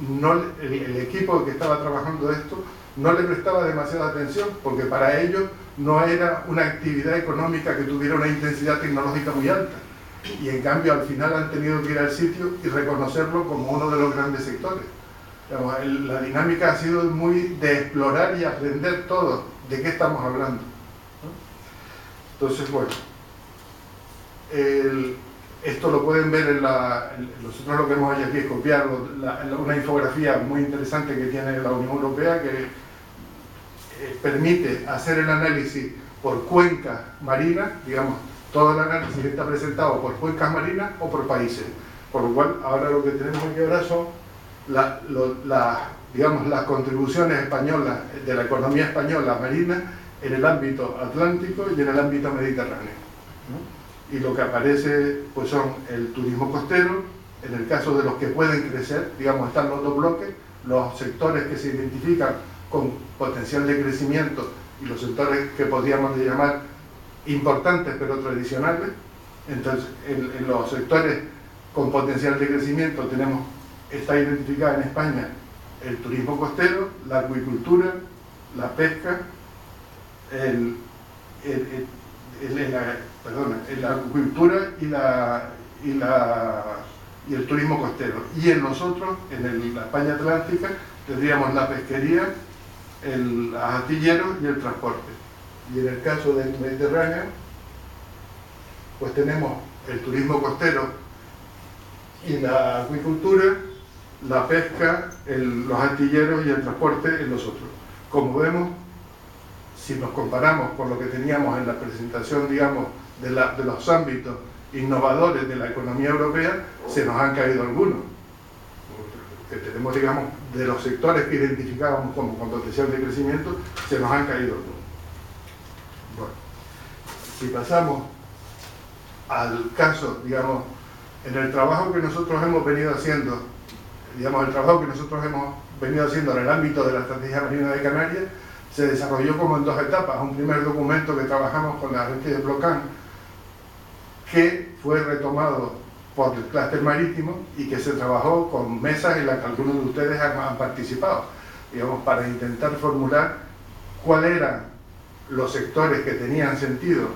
el equipo que estaba trabajando esto no le prestaba demasiada atención, porque para ellos no era una actividad económica que tuviera una intensidad tecnológica muy alta, y en cambio al final han tenido que ir al sitio y reconocerlo como uno de los grandes sectores. La dinámica ha sido muy de explorar y aprender todo de qué estamos hablando, ¿no? Entonces, bueno, esto lo pueden ver nosotros lo que hemos hecho aquí es copiar una infografía muy interesante que tiene la Unión Europea, que permite hacer el análisis por cuenca marina, digamos, Todo el análisis está presentado por cuencas marinas o por países, por lo cual ahora lo que tenemos que ver son digamos, las contribuciones españolas de la economía española marina en el ámbito atlántico y en el ámbito mediterráneo, ¿no? Y lo que aparece pues son el turismo costero. En el caso de los que pueden crecer, digamos, están los dos bloques, los sectores que se identifican con potencial de crecimiento y los sectores que podríamos llamar importantes pero tradicionales. Entonces, en los sectores con potencial de crecimiento está identificada en España el turismo costero, la acuicultura, la pesca, la acuicultura y el turismo costero. Y en nosotros, en la España atlántica, tendríamos la pesquería, los astilleros y el transporte. Y en el caso del Mediterráneo, pues tenemos el turismo costero y la acuicultura, la pesca, los astilleros y el transporte en los otros. Como vemos, si nos comparamos con lo que teníamos en la presentación, digamos, de los ámbitos innovadores de la economía europea, se nos han caído algunos. Que tenemos, digamos, de los sectores que identificábamos como con potencial de crecimiento, se nos han caído algunos. Bueno, si pasamos al caso, digamos, en el trabajo que nosotros hemos venido haciendo, en el ámbito de la Estrategia Marina de Canarias, se desarrolló como en dos etapas. Un primer documento que trabajamos con la gente de Plocan, que fue retomado por el clúster marítimo y que se trabajó con mesas en las que algunos de ustedes han participado, digamos, para intentar formular cuáles eran los sectores que tenían sentido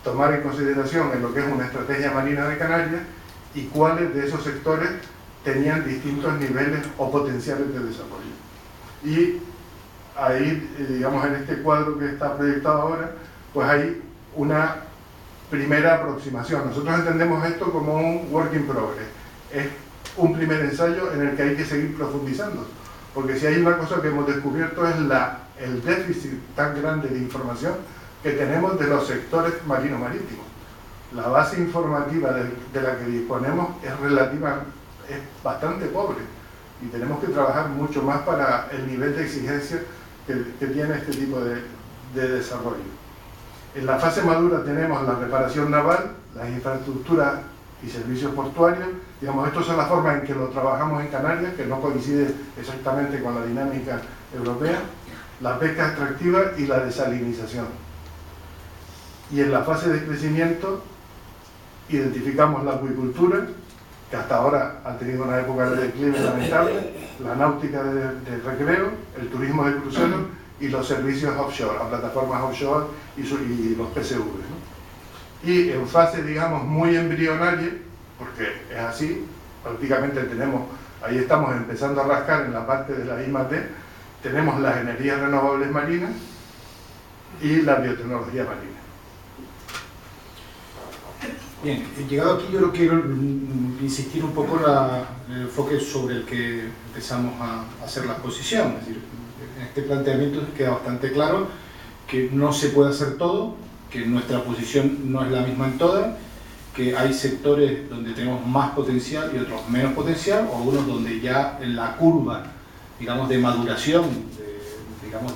tomar en consideración en lo que es una estrategia marina de Canarias y cuáles de esos sectores tenían distintos niveles o potenciales de desarrollo. Y ahí, digamos, en este cuadro que está proyectado ahora, pues hay una primera aproximación. Nosotros entendemos esto como un work in progress. Es un primer ensayo en el que hay que seguir profundizando, porque si hay una cosa que hemos descubierto es el déficit tan grande de información que tenemos de los sectores marino-marítimos. La base informativa de la que disponemos es bastante pobre y tenemos que trabajar mucho más para el nivel de exigencia que tiene este tipo de desarrollo. En la fase madura tenemos la reparación naval, las infraestructuras y servicios portuarios. Digamos, estas son las formas en que lo trabajamos en Canarias, que no coincide exactamente con la dinámica europea, la pesca extractiva y la desalinización. Y en la fase de crecimiento identificamos la acuicultura, que hasta ahora ha tenido una época de declive lamentable, la náutica de recreo, el turismo de cruceros y los servicios offshore, las plataformas offshore y los PSV, ¿no? Y en fase, digamos, muy embrionaria, porque es así, prácticamente ahí estamos empezando a rascar en la parte de la I+D, tenemos las energías renovables marinas y la biotecnología marina. Bien, llegado aquí yo quiero insistir un poco en el enfoque sobre el que empezamos a hacer la exposición. Es decir, en este planteamiento queda bastante claro que no se puede hacer todo, que nuestra posición no es la misma en todas, que hay sectores donde tenemos más potencial y otros menos potencial, o unos donde ya en la curva, digamos, de maduración,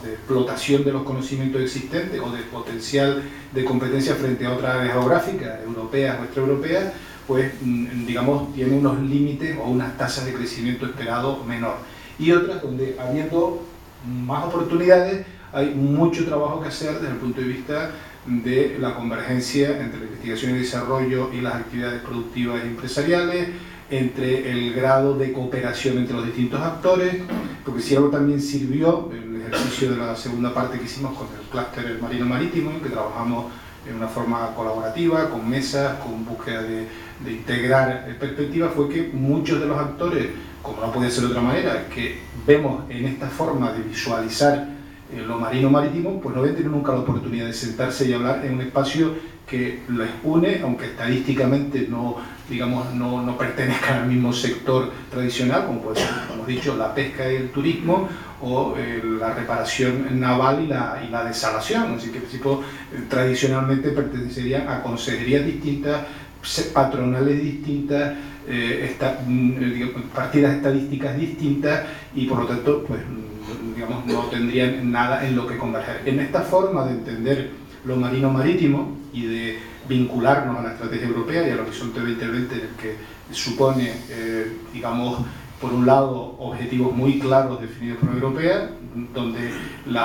de explotación de los conocimientos existentes o de potencial de competencia frente a otras áreas geográficas, europeas o extraeuropeas, pues, digamos, tiene unos límites o unas tasas de crecimiento esperado menor. Y otras donde, habiendo más oportunidades, hay mucho trabajo que hacer desde el punto de vista de la convergencia entre la investigación y desarrollo y las actividades productivas y empresariales, entre el grado de cooperación entre los distintos actores, porque si algo también sirvió el ejercicio de la segunda parte que hicimos con el clúster marino-marítimo, en que trabajamos de una forma colaborativa, con mesas, con búsqueda de integrar perspectivas, fue que muchos de los actores, como no podía ser de otra manera, que vemos en esta forma de visualizar lo marino-marítimo, pues no habían tenido nunca la oportunidad de sentarse y hablar en un espacio que les une, aunque estadísticamente no, digamos, no pertenezcan al mismo sector tradicional, como puede ser, como hemos dicho, la pesca y el turismo, o la reparación naval y la desalación. Así que, en principio, tradicionalmente pertenecerían a consejerías distintas, patronales distintas, partidas estadísticas distintas, y por lo tanto, pues, digamos, no tendrían nada en lo que converger. En esta forma de entender lo marino-marítimo y de vincularnos a la estrategia europea y al horizonte 2020, en el que supone, digamos, por un lado, objetivos muy claros definidos por la Europea, donde los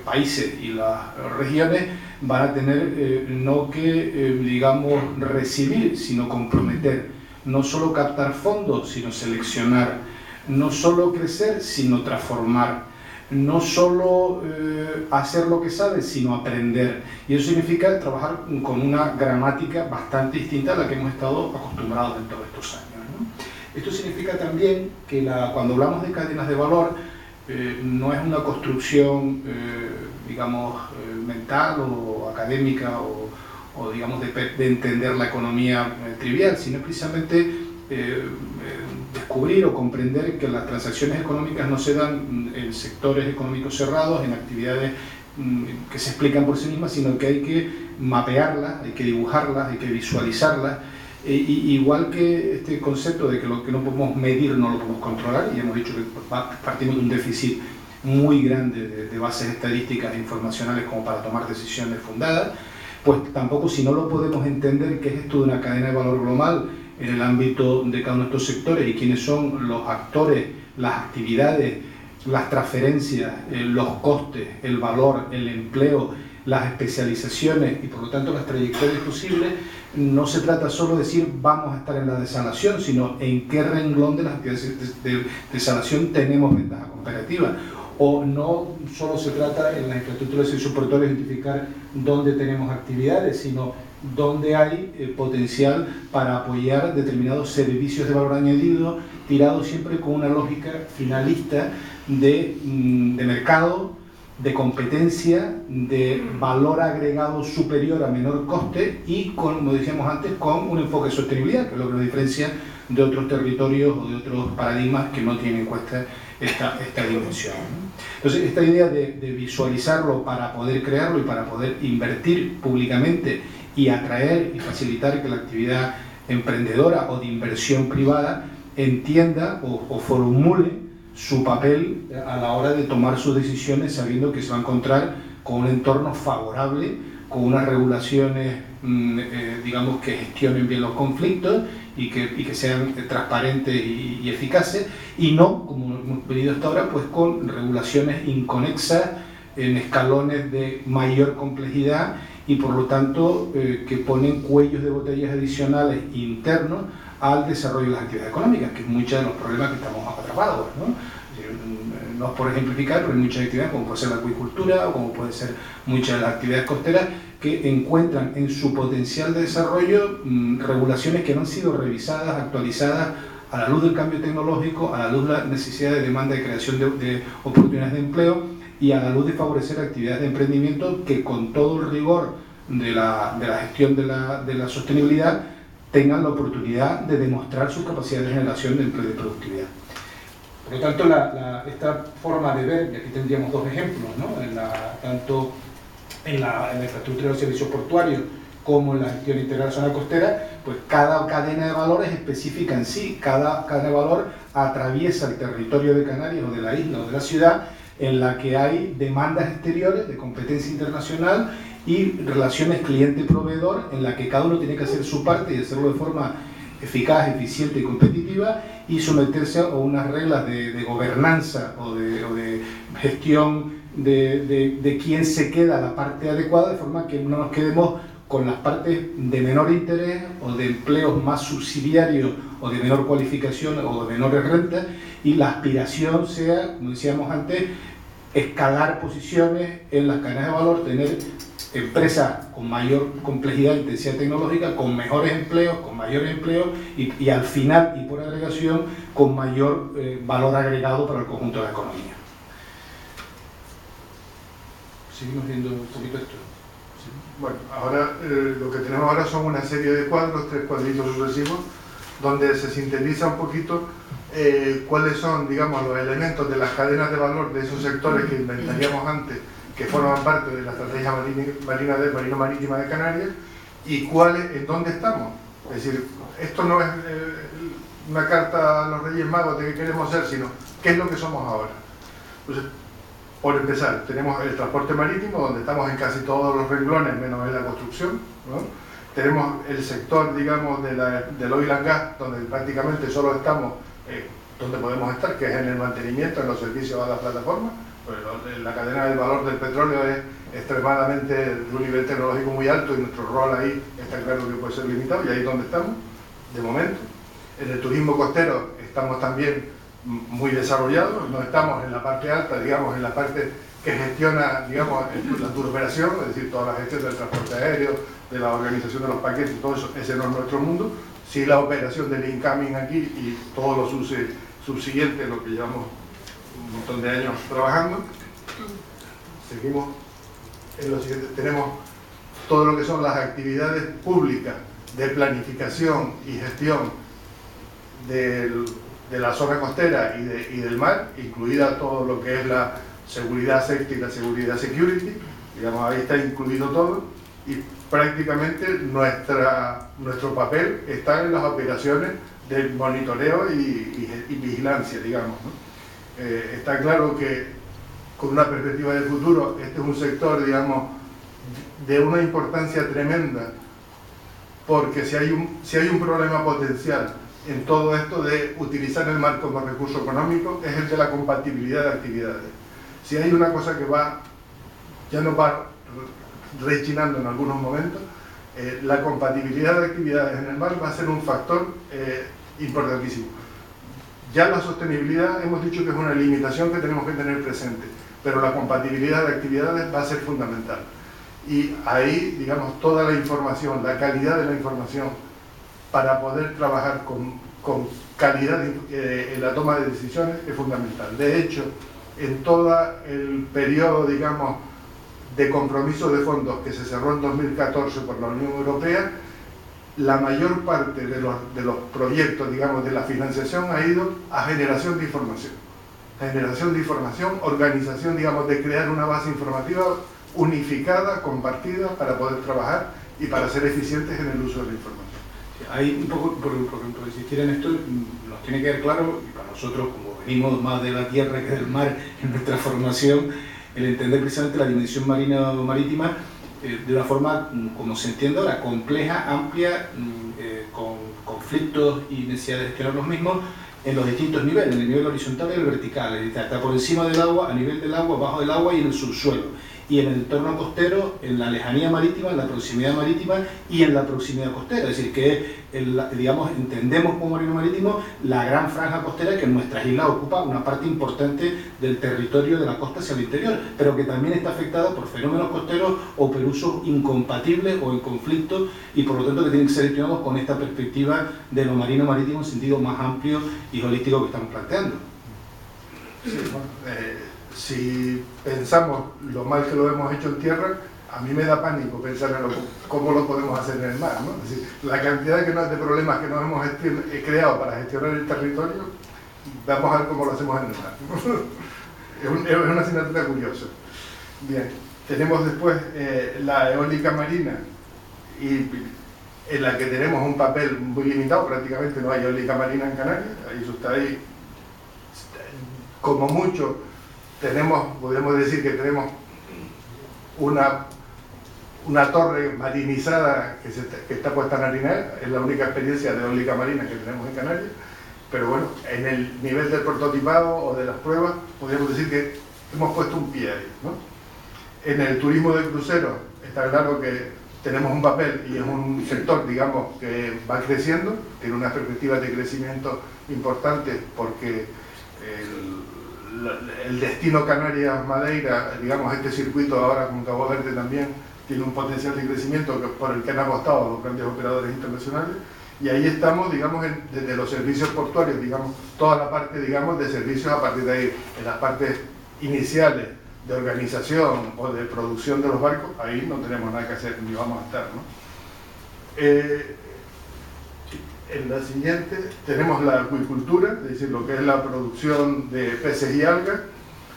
países y las regiones van a tener no que, digamos, recibir, sino comprometer, no solo captar fondos, sino seleccionar, no solo crecer, sino transformar, no solo hacer lo que sabe, sino aprender. Y eso significa trabajar con una gramática bastante distinta a la que hemos estado acostumbrados en todos estos años, ¿no? Esto significa también que cuando hablamos de cadenas de valor, no es una construcción, digamos, mental o académica o digamos, de entender la economía trivial, sino precisamente descubrir o comprender que las transacciones económicas no se dan en sectores económicos cerrados, en actividades que se explican por sí mismas, sino que hay que mapearlas, hay que dibujarlas, hay que visualizarlas. Igual que este concepto de que lo que no podemos medir no lo podemos controlar, y hemos dicho que partimos de un déficit muy grande de bases estadísticas e informacionales como para tomar decisiones fundadas, pues tampoco, si no lo podemos entender qué es esto de una cadena de valor global en el ámbito de cada uno de estos sectores y quiénes son los actores, las actividades, las transferencias, los costes, el valor, el empleo, las especializaciones y por lo tanto las trayectorias posibles, no se trata solo de decir vamos a estar en la desalación, sino en qué renglón de las actividades de desalación tenemos ventaja comparativa. O no solo se trata en las infraestructuras y subportuarias de identificar dónde tenemos actividades, sino dónde hay potencial para apoyar determinados servicios de valor añadido, tirados siempre con una lógica finalista de mercado, de competencia, de valor agregado superior a menor coste y, como decíamos antes, con un enfoque de sostenibilidad, que es lo que nos diferencia de otros territorios o de otros paradigmas que no tienen en cuenta esta dimensión, ¿no? Entonces, esta idea de visualizarlo para poder crearlo y para poder invertir públicamente y atraer y facilitar que la actividad emprendedora o de inversión privada entienda o formule su papel a la hora de tomar sus decisiones, sabiendo que se va a encontrar con un entorno favorable, con unas regulaciones, digamos, que gestionen bien los conflictos y que sean transparentes y eficaces, y no, como hemos venido hasta ahora, pues con regulaciones inconexas en escalones de mayor complejidad y por lo tanto que ponen cuellos de botellas adicionales internos al desarrollo de las actividades económicas, que es muchos de los problemas que estamos atrapados, ¿no? No es por ejemplificar, pero hay muchas actividades, como puede ser la acuicultura o como puede ser muchas de las actividades costeras, que encuentran en su potencial de desarrollo regulaciones que no han sido revisadas, actualizadas a la luz del cambio tecnológico, a la luz de la necesidad de demanda de creación de oportunidades de empleo y a la luz de favorecer actividades de emprendimiento que con todo el rigor de la gestión de la sostenibilidad tengan la oportunidad de demostrar su capacidad de generación de empleo y de productividad. Por lo tanto, esta forma de ver, y aquí tendríamos dos ejemplos, ¿no? Tanto en la infraestructura de los servicios portuarios como en la gestión integral de la zona costera, pues cada cadena de valor es específica en sí, cada cadena de valor atraviesa el territorio de Canarias o de la isla o de la ciudad, en la que hay demandas exteriores de competencia internacional y relaciones cliente-proveedor, en la que cada uno tiene que hacer su parte y hacerlo de forma eficaz, eficiente y competitiva, y someterse a unas reglas de gobernanza o de gestión de quién se queda la parte adecuada, de forma que no nos quedemos con las partes de menor interés o de empleos más subsidiarios o de menor cualificación o de menores rentas, y la aspiración sea, como decíamos antes, escalar posiciones en las cadenas de valor, tener empresas con mayor complejidad e intensidad tecnológica, con mejores empleos, con mayores empleos y al final y por agregación con mayor valor agregado para el conjunto de la economía. Seguimos viendo un poquito esto. ¿Sí? Bueno, ahora lo que tenemos ahora son una serie de cuadros, 3 cuadritos sucesivos, donde se sintetiza un poquito cuáles son, digamos, los elementos de las cadenas de valor de esos sectores que inventaríamos antes, que forman parte de la estrategia marino-marítima de Canarias, y en dónde estamos. Es decir, esto no es una carta a los Reyes Magos de qué queremos ser, sino qué es lo que somos ahora. Entonces, por empezar, tenemos el transporte marítimo, donde estamos en casi todos los renglones, menos en la construcción, ¿no? Tenemos el sector, digamos, del oil and gas, donde prácticamente solo estamos donde podemos estar, que es en el mantenimiento, en los servicios a la plataforma. Pues la cadena del valor del petróleo es extremadamente de un nivel tecnológico muy alto, y nuestro rol ahí está claro que puede ser limitado, y ahí es donde estamos, de momento. En el turismo costero estamos también muy desarrollados, no estamos en la parte alta, digamos, en la parte que gestiona, digamos, la turoperación, es decir, toda la gestión del transporte aéreo, de la organización de los paquetes, todo eso, ese no es nuestro mundo. Sí, la operación del incoming aquí y todos los subsiguientes, lo que llevamos un montón de años trabajando. Seguimos en lo siguiente, tenemos todo lo que son las actividades públicas de planificación y gestión de la zona costera y del mar, incluida todo lo que es la seguridad safety y la seguridad security, digamos, ahí está incluido todo, y prácticamente nuestro papel está en las operaciones del monitoreo y vigilancia, digamos, ¿no? Está claro que con una perspectiva de futuro este es un sector, digamos, de una importancia tremenda, porque si hay un problema potencial en todo esto de utilizar el mar como recurso económico, es el de la compatibilidad de actividades. Si hay una cosa que ya nos va rechinando en algunos momentos, la compatibilidad de actividades en el mar va a ser un factor importantísimo. Ya la sostenibilidad hemos dicho que es una limitación que tenemos que tener presente, pero la compatibilidad de actividades va a ser fundamental. Y ahí, digamos, toda la información, la calidad de la información, para poder trabajar con calidad en la toma de decisiones es fundamental. De hecho, en todo el periodo, digamos, de compromiso de fondos que se cerró en 2014 por la Unión Europea, la mayor parte de los proyectos, digamos, de la financiación ha ido a generación de información. Generación de información, organización, digamos, de crear una base informativa unificada, compartida, para poder trabajar y para ser eficientes en el uso de la información. Hay un poco, por insistir en esto, nos tiene que quedar claro, y para nosotros, como venimos más de la tierra que del mar en nuestra formación, el entender precisamente la dimensión marina-marítima de una forma, como se entiende ahora, compleja, amplia, con conflictos y necesidad de gestionar los mismos en los distintos niveles, en el nivel horizontal y el vertical, es decir, está por encima del agua, a nivel del agua, bajo del agua y en el subsuelo. Y en el entorno costero, en la lejanía marítima, en la proximidad marítima y en la proximidad costera. Es decir, que digamos, entendemos como marino marítimo la gran franja costera que en nuestras islas ocupa una parte importante del territorio de la costa hacia el interior, pero que también está afectada por fenómenos costeros o por usos incompatibles o en conflicto, y por lo tanto que tienen que ser gestionados con esta perspectiva de lo marino marítimo en sentido más amplio y holístico que estamos planteando. Sí, bueno, si pensamos lo mal que lo hemos hecho en tierra, a mí me da pánico pensar en cómo lo podemos hacer en el mar, ¿no? Es decir, la cantidad de problemas que nos hemos creado para gestionar el territorio, vamos a ver cómo lo hacemos en el mar. Es una asignatura curiosa. Bien, tenemos después la eólica marina, y en la que tenemos un papel muy limitado, prácticamente no hay eólica marina en Canarias, eso está ahí. Como mucho, podemos decir que tenemos una torre marinizada que está puesta en Harinel, es la única experiencia de eólica marina que tenemos en Canarias, pero bueno, en el nivel del prototipado o de las pruebas, podríamos decir que hemos puesto un pie ahí, ¿no? En el turismo de cruceros, está claro que tenemos un papel y es un sector, digamos, que va creciendo, tiene unas perspectivas de crecimiento importantes porque el destino Canarias-Madeira, digamos, este circuito ahora con Cabo Verde también tiene un potencial de crecimiento por el que han apostado los grandes operadores internacionales, y ahí estamos, digamos, desde los servicios portuarios, digamos, toda la parte, digamos, de servicios a partir de ahí, en las partes iniciales de organización o de producción de los barcos, ahí no tenemos nada que hacer, ni vamos a estar, ¿no? En la siguiente tenemos la acuicultura, es decir, lo que es la producción de peces y algas.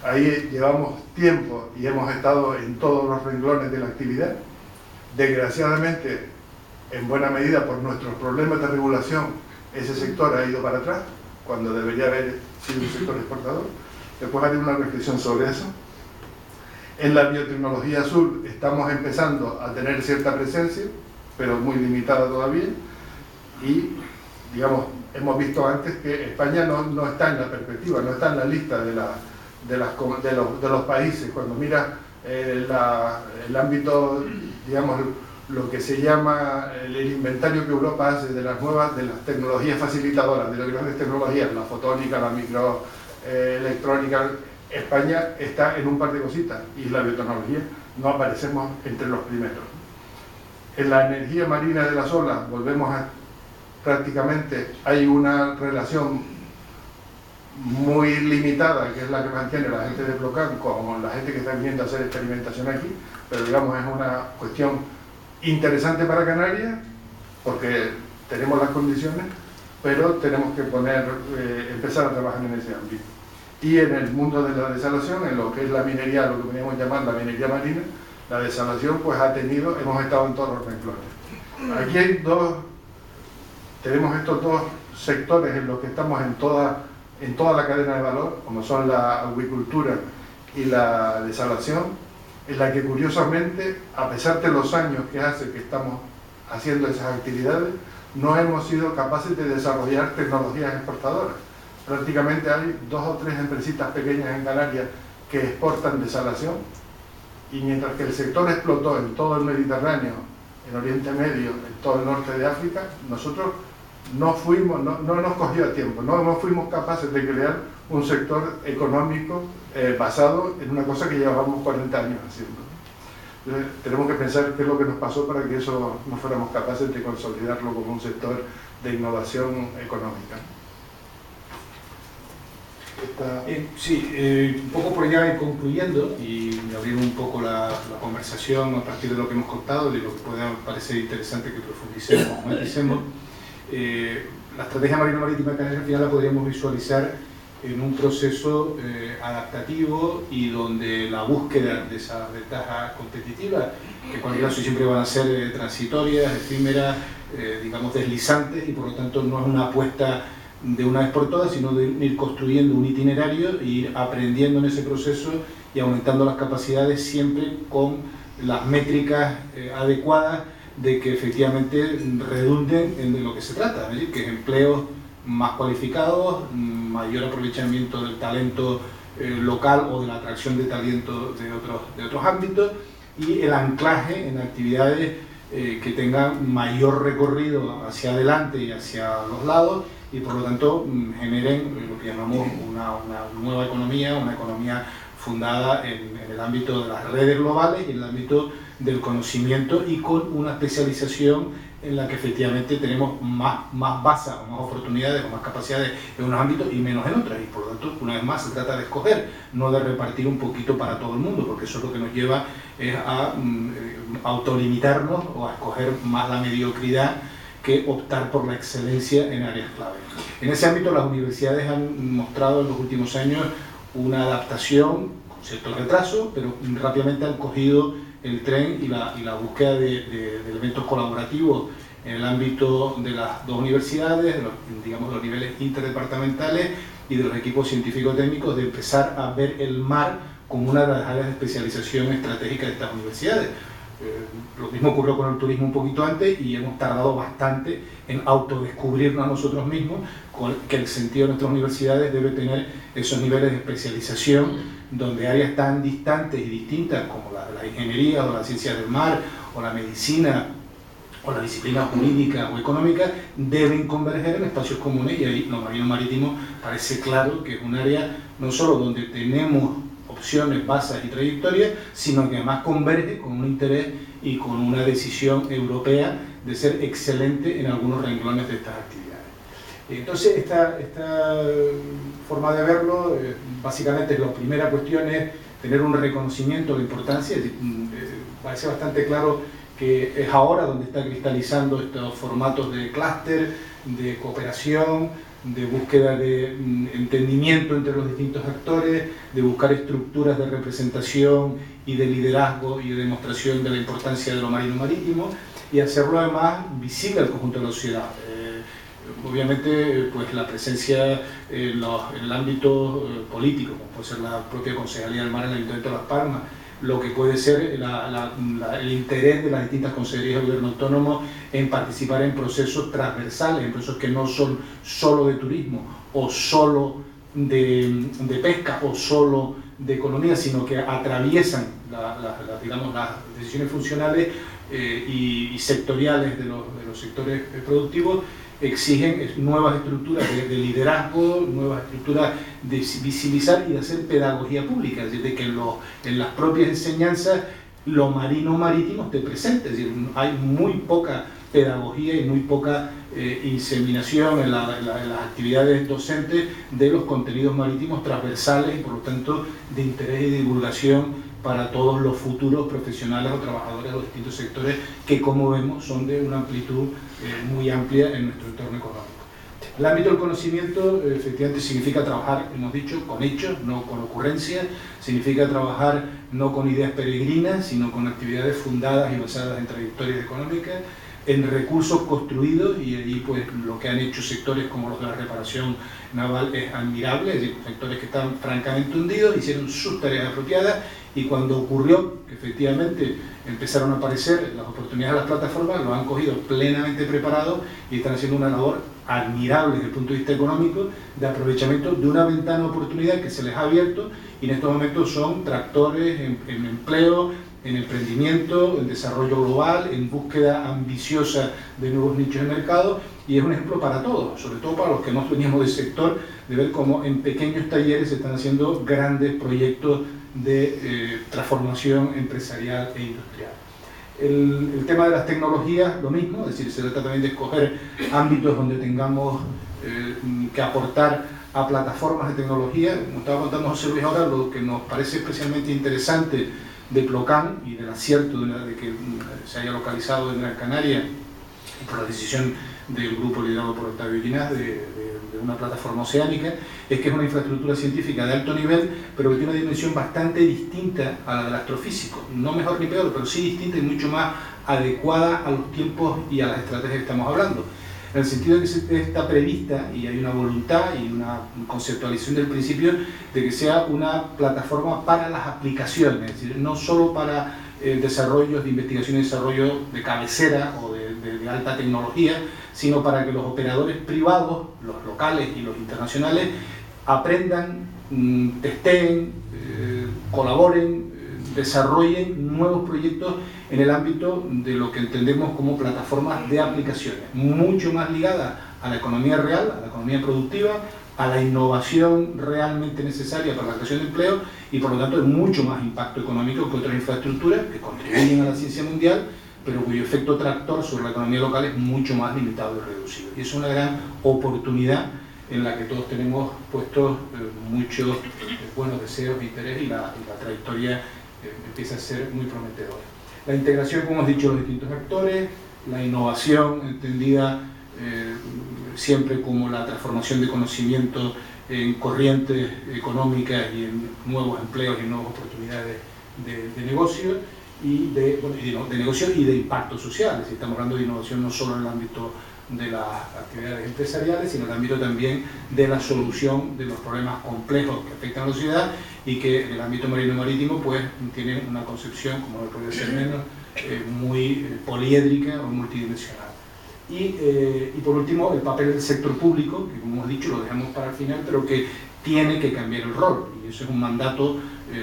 Ahí llevamos tiempo y hemos estado en todos los renglones de la actividad. Desgraciadamente, en buena medida por nuestros problemas de regulación, ese sector ha ido para atrás, cuando debería haber sido un sector exportador. Después haré una reflexión sobre eso. En la biotecnología azul estamos empezando a tener cierta presencia, pero muy limitada todavía. Y, digamos, hemos visto antes que España no está en la perspectiva, no está en la lista de los países. Cuando mira el ámbito, digamos, lo que se llama el inventario que Europa hace de las tecnologías facilitadoras, de las grandes tecnologías, la fotónica, la microelectrónica, España está en un par de cositas, y la biotecnología no aparecemos entre los primeros. En la energía marina de las olas volvemos a prácticamente, hay una relación muy limitada, que es la que mantiene la gente de Plocan con la gente que está viniendo a hacer experimentación aquí, pero digamos es una cuestión interesante para Canarias, porque tenemos las condiciones, pero tenemos que empezar a trabajar en ese ámbito. Y en el mundo de la desalación, en lo que es la minería, lo que podríamos llamar la minería marina, la desalación pues hemos estado en todos los renglones. Aquí hay tenemos estos dos sectores en los que estamos en toda la cadena de valor, como son la acuicultura y la desalación, en la que curiosamente, a pesar de los años que hace que estamos haciendo esas actividades, no hemos sido capaces de desarrollar tecnologías exportadoras. Prácticamente hay 2 o 3 empresitas pequeñas en Canarias que exportan desalación, y mientras que el sector explotó en todo el Mediterráneo, en Oriente Medio, en todo el norte de África, nosotros no nos cogió a tiempo, no fuimos capaces de crear un sector económico basado en una cosa que llevábamos 40 años haciendo. Entonces, tenemos que pensar qué es lo que nos pasó para que eso no fuéramos capaces de consolidarlo como un sector de innovación económica. Un poco por ya ir concluyendo y abrir un poco la conversación a partir de lo que hemos contado, de lo que pueda parecer interesante que profundicemos, maticemos. La estrategia marino-marítima de Canarias al final la podríamos visualizar en un proceso adaptativo, y donde la búsqueda de esas ventajas competitivas, que en cualquier caso siempre van a ser transitorias, efímeras, digamos deslizantes, y por lo tanto no es una apuesta de una vez por todas, sino de ir construyendo un itinerario e ir aprendiendo en ese proceso y aumentando las capacidades, siempre con las métricas adecuadas de que efectivamente redunden en lo que se trata, ¿sí? Que es empleos más cualificados, mayor aprovechamiento del talento local o de la atracción de talento de otros ámbitos, y el anclaje en actividades que tengan mayor recorrido hacia adelante y hacia los lados, y por lo tanto generen lo que llamamos una nueva economía, una economía fundada en el ámbito de las redes globales y en el ámbito del conocimiento, y con una especialización en la que efectivamente tenemos más bases, más oportunidades, o más capacidades en unos ámbitos y menos en otros, y por lo tanto una vez más se trata de escoger, no de repartir un poquito para todo el mundo, porque eso es lo que nos lleva a autolimitarnos o a escoger más la mediocridad que optar por la excelencia en áreas clave. En ese ámbito las universidades han mostrado en los últimos años una adaptación con cierto retraso, pero rápidamente han cogido el tren y la búsqueda de elementos colaborativos en el ámbito de las dos universidades, digamos los niveles interdepartamentales y de los equipos científico-técnicos, de empezar a ver el mar como una de las áreas de especialización estratégica de estas universidades. Lo mismo ocurrió con el turismo un poquito antes, y hemos tardado bastante en autodescubrirnos a nosotros mismos, que el sentido de nuestras universidades debe tener esos niveles de especialización, donde áreas tan distantes y distintas como la ingeniería o la ciencia del mar o la medicina o la disciplina jurídica o económica deben converger en espacios comunes, y ahí lo marino-marítimo parece claro que es un área no solo donde tenemos opciones, bases y trayectorias, sino que además converge con un interés y con una decisión europea de ser excelente en algunos renglones de estas actividades. Entonces esta forma de verlo básicamente la primera cuestión es tener un reconocimiento de la importancia. Parece bastante claro que es ahora donde está cristalizando estos formatos de clúster, de cooperación, de búsqueda de entendimiento entre los distintos actores, de buscar estructuras de representación y de liderazgo y de demostración de la importancia de lo marino-marítimo, y hacerlo además visible al conjunto de la sociedad. Obviamente, pues la presencia en el ámbito político, como puede ser la propia Concejalía del Mar en el Ayuntamiento de Las Palmas, lo que puede ser el interés de las distintas consejerías de gobierno autónomo en participar en procesos transversales, en procesos que no son solo de turismo o solo de pesca o solo de economía, sino que atraviesan digamos, las decisiones funcionales y sectoriales de los sectores productivos. Exigen nuevas estructuras de liderazgo, nuevas estructuras de visibilizar y de hacer pedagogía pública, es decir, de que en las propias enseñanzas lo marino-marítimo esté presente. Es decir, hay muy poca pedagogía y muy poca inseminación en las actividades docentes de los contenidos marítimos transversales y por lo tanto de interés y divulgación para todos los futuros profesionales o trabajadores de los distintos sectores que, como vemos, son de una amplitud muy amplia en nuestro entorno económico. El ámbito del conocimiento efectivamente significa trabajar, hemos dicho, con hechos, no con ocurrencias, significa trabajar no con ideas peregrinas, sino con actividades fundadas y basadas en trayectorias económicas, en recursos construidos, y allí pues lo que han hecho sectores como los de la reparación naval es admirable, es decir, sectores que están francamente hundidos, hicieron sus tareas apropiadas, y cuando ocurrió que efectivamente empezaron a aparecer las oportunidades de las plataformas, lo han cogido plenamente preparados y están haciendo una labor admirable desde el punto de vista económico de aprovechamiento de una ventana de oportunidad que se les ha abierto, y en estos momentos son tractores en empleo, en emprendimiento, en desarrollo global, en búsqueda ambiciosa de nuevos nichos de mercado, y es un ejemplo para todos, sobre todo para los que no veníamos del sector, de ver cómo en pequeños talleres se están haciendo grandes proyectos de transformación empresarial e industrial. El tema de las tecnologías, lo mismo, es decir, se trata también de escoger ámbitos donde tengamos que aportar a plataformas de tecnología. Como estaba contando José Luis ahora, lo que nos parece especialmente interesante de Plocan y del acierto de que se haya localizado en Gran Canaria y por la decisión del grupo liderado por Octavio Ginás de una plataforma oceánica, es que es una infraestructura científica de alto nivel, pero que tiene una dimensión bastante distinta a la del astrofísico, no mejor ni peor, pero sí distinta y mucho más adecuada a los tiempos y a las estrategias que estamos hablando, en el sentido de que está prevista y hay una voluntad y una conceptualización del principio de que sea una plataforma para las aplicaciones, es decir, no solo para desarrollos de investigación y desarrollo de cabecera o de alta tecnología, sino para que los operadores privados, los locales y los internacionales, aprendan, testeen, colaboren, desarrollen nuevos proyectos en el ámbito de lo que entendemos como plataformas de aplicaciones, mucho más ligadas a la economía real, a la economía productiva, a la innovación realmente necesaria para la creación de empleo, y por lo tanto de mucho más impacto económico que otras infraestructuras que contribuyen a la ciencia mundial, pero cuyo efecto tractor sobre la economía local es mucho más limitado y reducido. Y es una gran oportunidad en la que todos tenemos puestos muchos buenos deseos e interés, y la trayectoria empieza a ser muy prometedora. La integración, como hemos dicho, de los distintos actores, la innovación entendida siempre como la transformación de conocimiento en corrientes económicas y en nuevos empleos y nuevas oportunidades de negocio, y de negocio y de impacto social. Es decir, estamos hablando de innovación no solo en el ámbito de las actividades empresariales, sino en el ámbito también de la solución de los problemas complejos que afectan a la sociedad, y que en el ámbito marino-marítimo pues tienen una concepción, como no puede ser menos, muy poliédrica o multidimensional. Y por último, el papel del sector público, que como hemos dicho lo dejamos para el final, pero que tiene que cambiar el rol, y eso es un mandato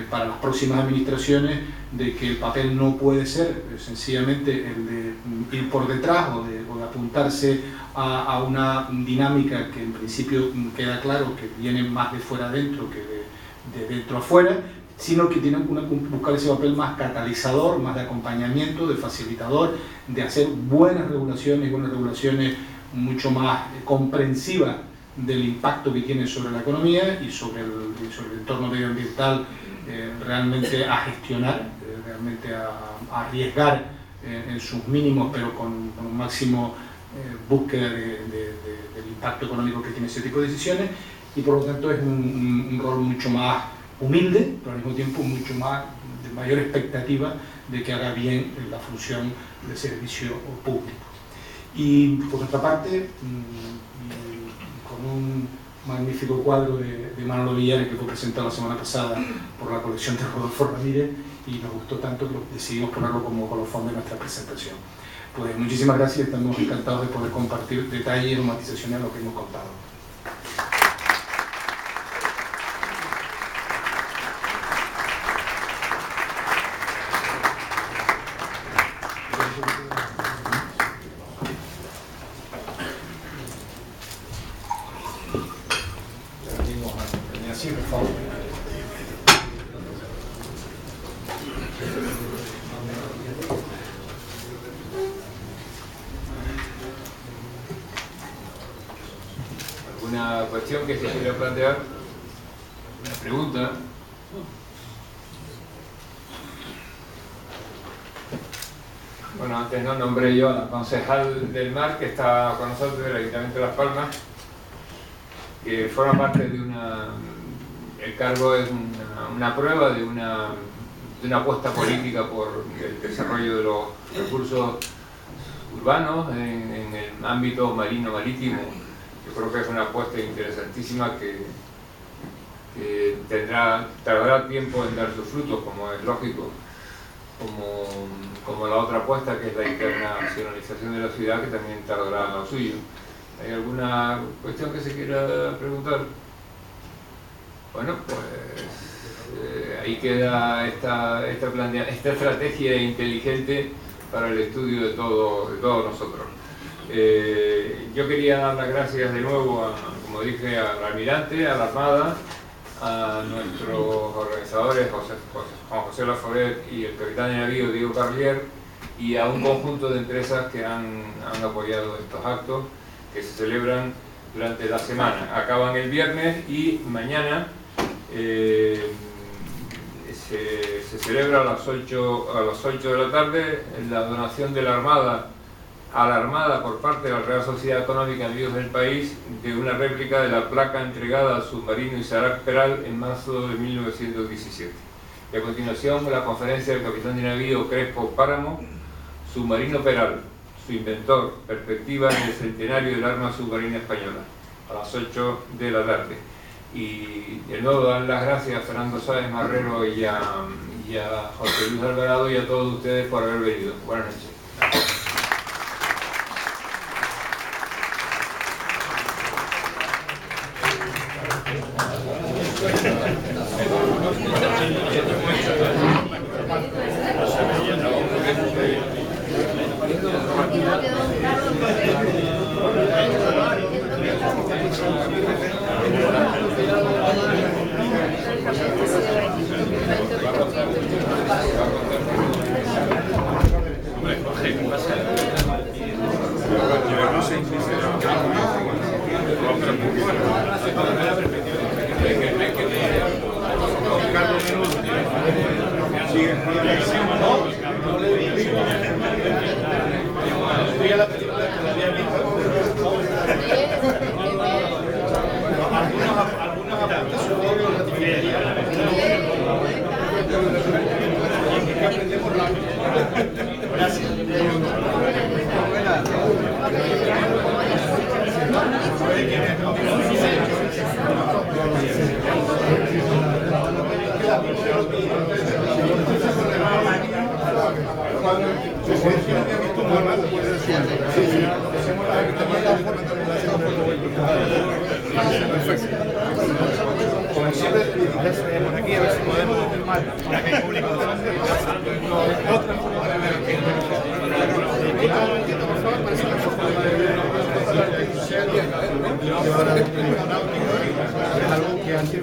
para las próximas administraciones, de que el papel no puede ser sencillamente el de ir por detrás o de apuntarse a una dinámica que en principio queda claro que viene más de fuera adentro que de dentro afuera, sino que tienen que buscar ese papel más catalizador, más de acompañamiento, de facilitador, de hacer buenas regulaciones mucho más comprensivas del impacto que tiene sobre la economía y sobre el entorno medioambiental realmente a gestionar, realmente a arriesgar en sus mínimos, pero con un máximo búsqueda del impacto económico que tiene ese tipo de decisiones, y por lo tanto es un rol mucho más humilde, pero al mismo tiempo mucho más de mayor expectativa de que haga bien la función de servicio público. Y por otra parte, con un magnífico cuadro de Manolo Villares que fue presentado la semana pasada por la colección de Rodolfo Ramírez, y nos gustó tanto que decidimos ponerlo como colofón de nuestra presentación. Pues muchísimas gracias y estamos encantados de poder compartir detalles y matizaciones a lo que hemos contado. ¿Alguna cuestión que se quiera plantear? ¿Una pregunta? Bueno, antes no nombré yo a la concejal del Mar, que está con nosotros del Ayuntamiento de Las Palmas, que forma parte de el cargo es una prueba de una apuesta política por el desarrollo de los recursos urbanos en el ámbito marino-marítimo. Yo creo que es una apuesta interesantísima que tardará tiempo en dar sus frutos, como es lógico, como la otra apuesta, que es la internacionalización de la ciudad, que también tardará lo suyo. ¿Hay alguna cuestión que se quiera preguntar? Bueno, pues ahí queda esta estrategia inteligente para el estudio de todos nosotros. Yo quería dar las gracias de nuevo, como dije, al almirante, a la Armada, a nuestros organizadores, Juan José Laforet y el capitán de navío Diego Carlier, y a un conjunto de empresas que han apoyado estos actos que se celebran durante la semana. Acaban el viernes y mañana se celebra a las 8 de la tarde la donación de la Armada a la Armada por parte de la Real Sociedad Económica Amigos del País de una réplica de la placa entregada al submarino Isaac Peral en marzo de 1917. Y a continuación la conferencia del capitán de navío Crespo Páramo, Submarino Peral, su inventor, perspectiva en el centenario del arma submarina española, a las 8 de la tarde. Y de nuevo dar las gracias a Fernando Sáenz Marrero y a José Luis Alvarado y a todos ustedes por haber venido. Buenas noches. Como siempre, por aquí a ver si podemos filmar para que el público es algo que antes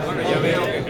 Bueno, ya veo que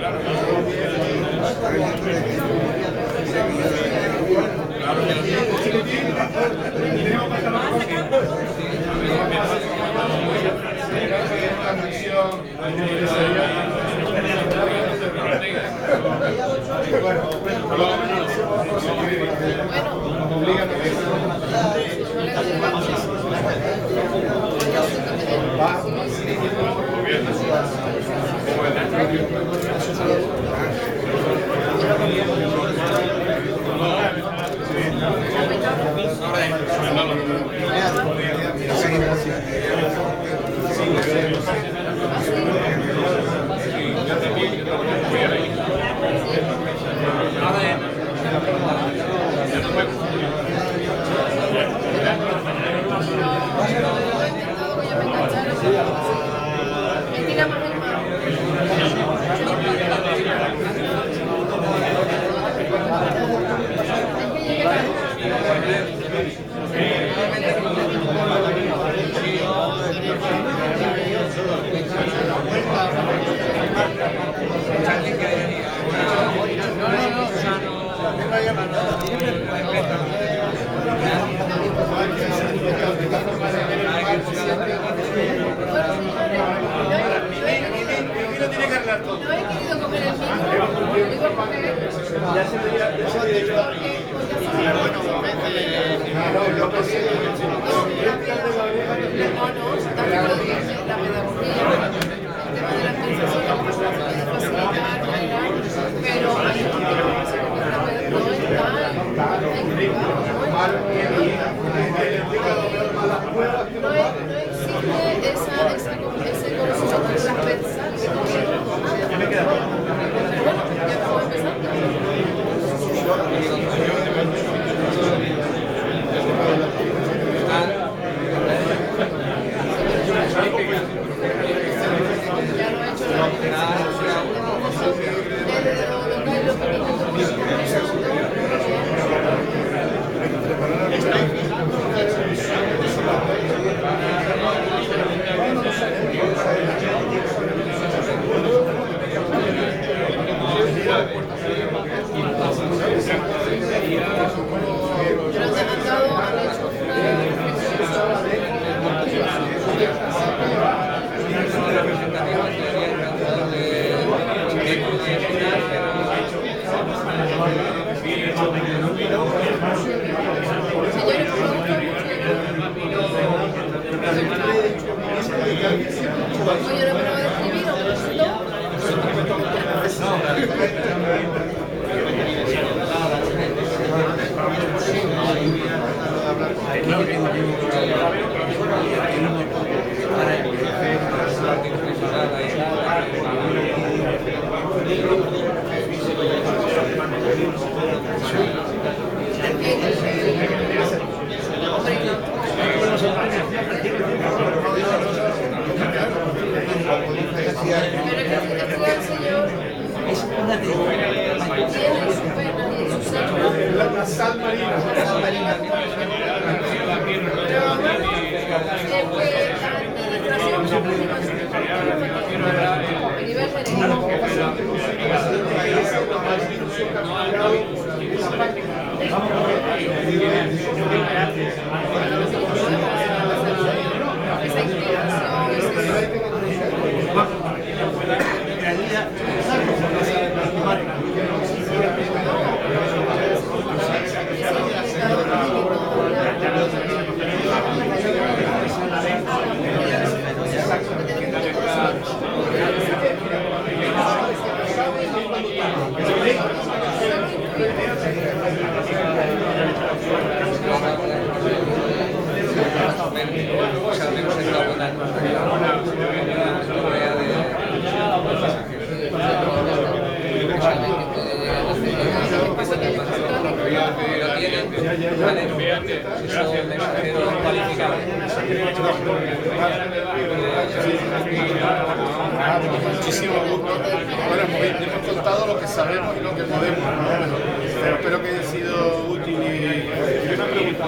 Muchísimo gusto. Bueno, hemos contado lo que sabemos y lo que podemos, ¿no? Pero espero que haya sido útil y una pregunta.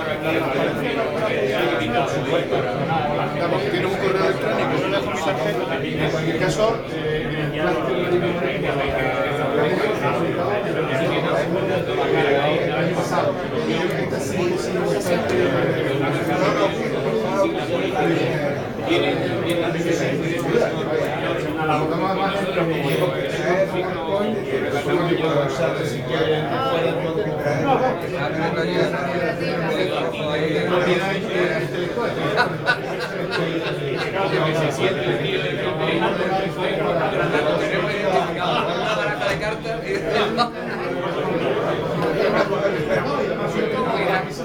Tiene un correo electrónico, no le dejo mi tarjeta. En cualquier caso,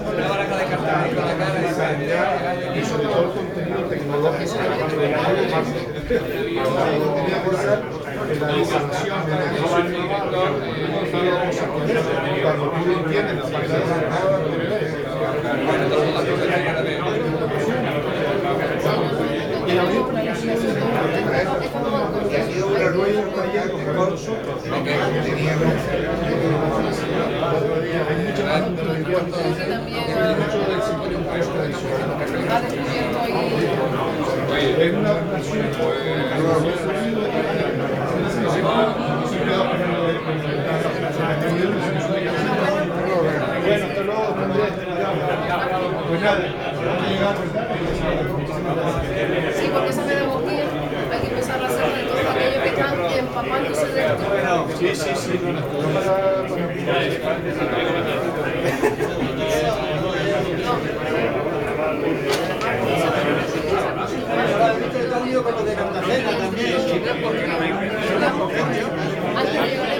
Una baraja de cartas con la cara y y sobre todo el contenido tecnológico de la la información de la cuando tú lo entiendes la parte de y la Sí, porque esa pedagogía hay que empezar a hacer de todo aquello que están empapándose de esto. Sí, sí, sí. Con lo de Cartagena también. Antes de llegar a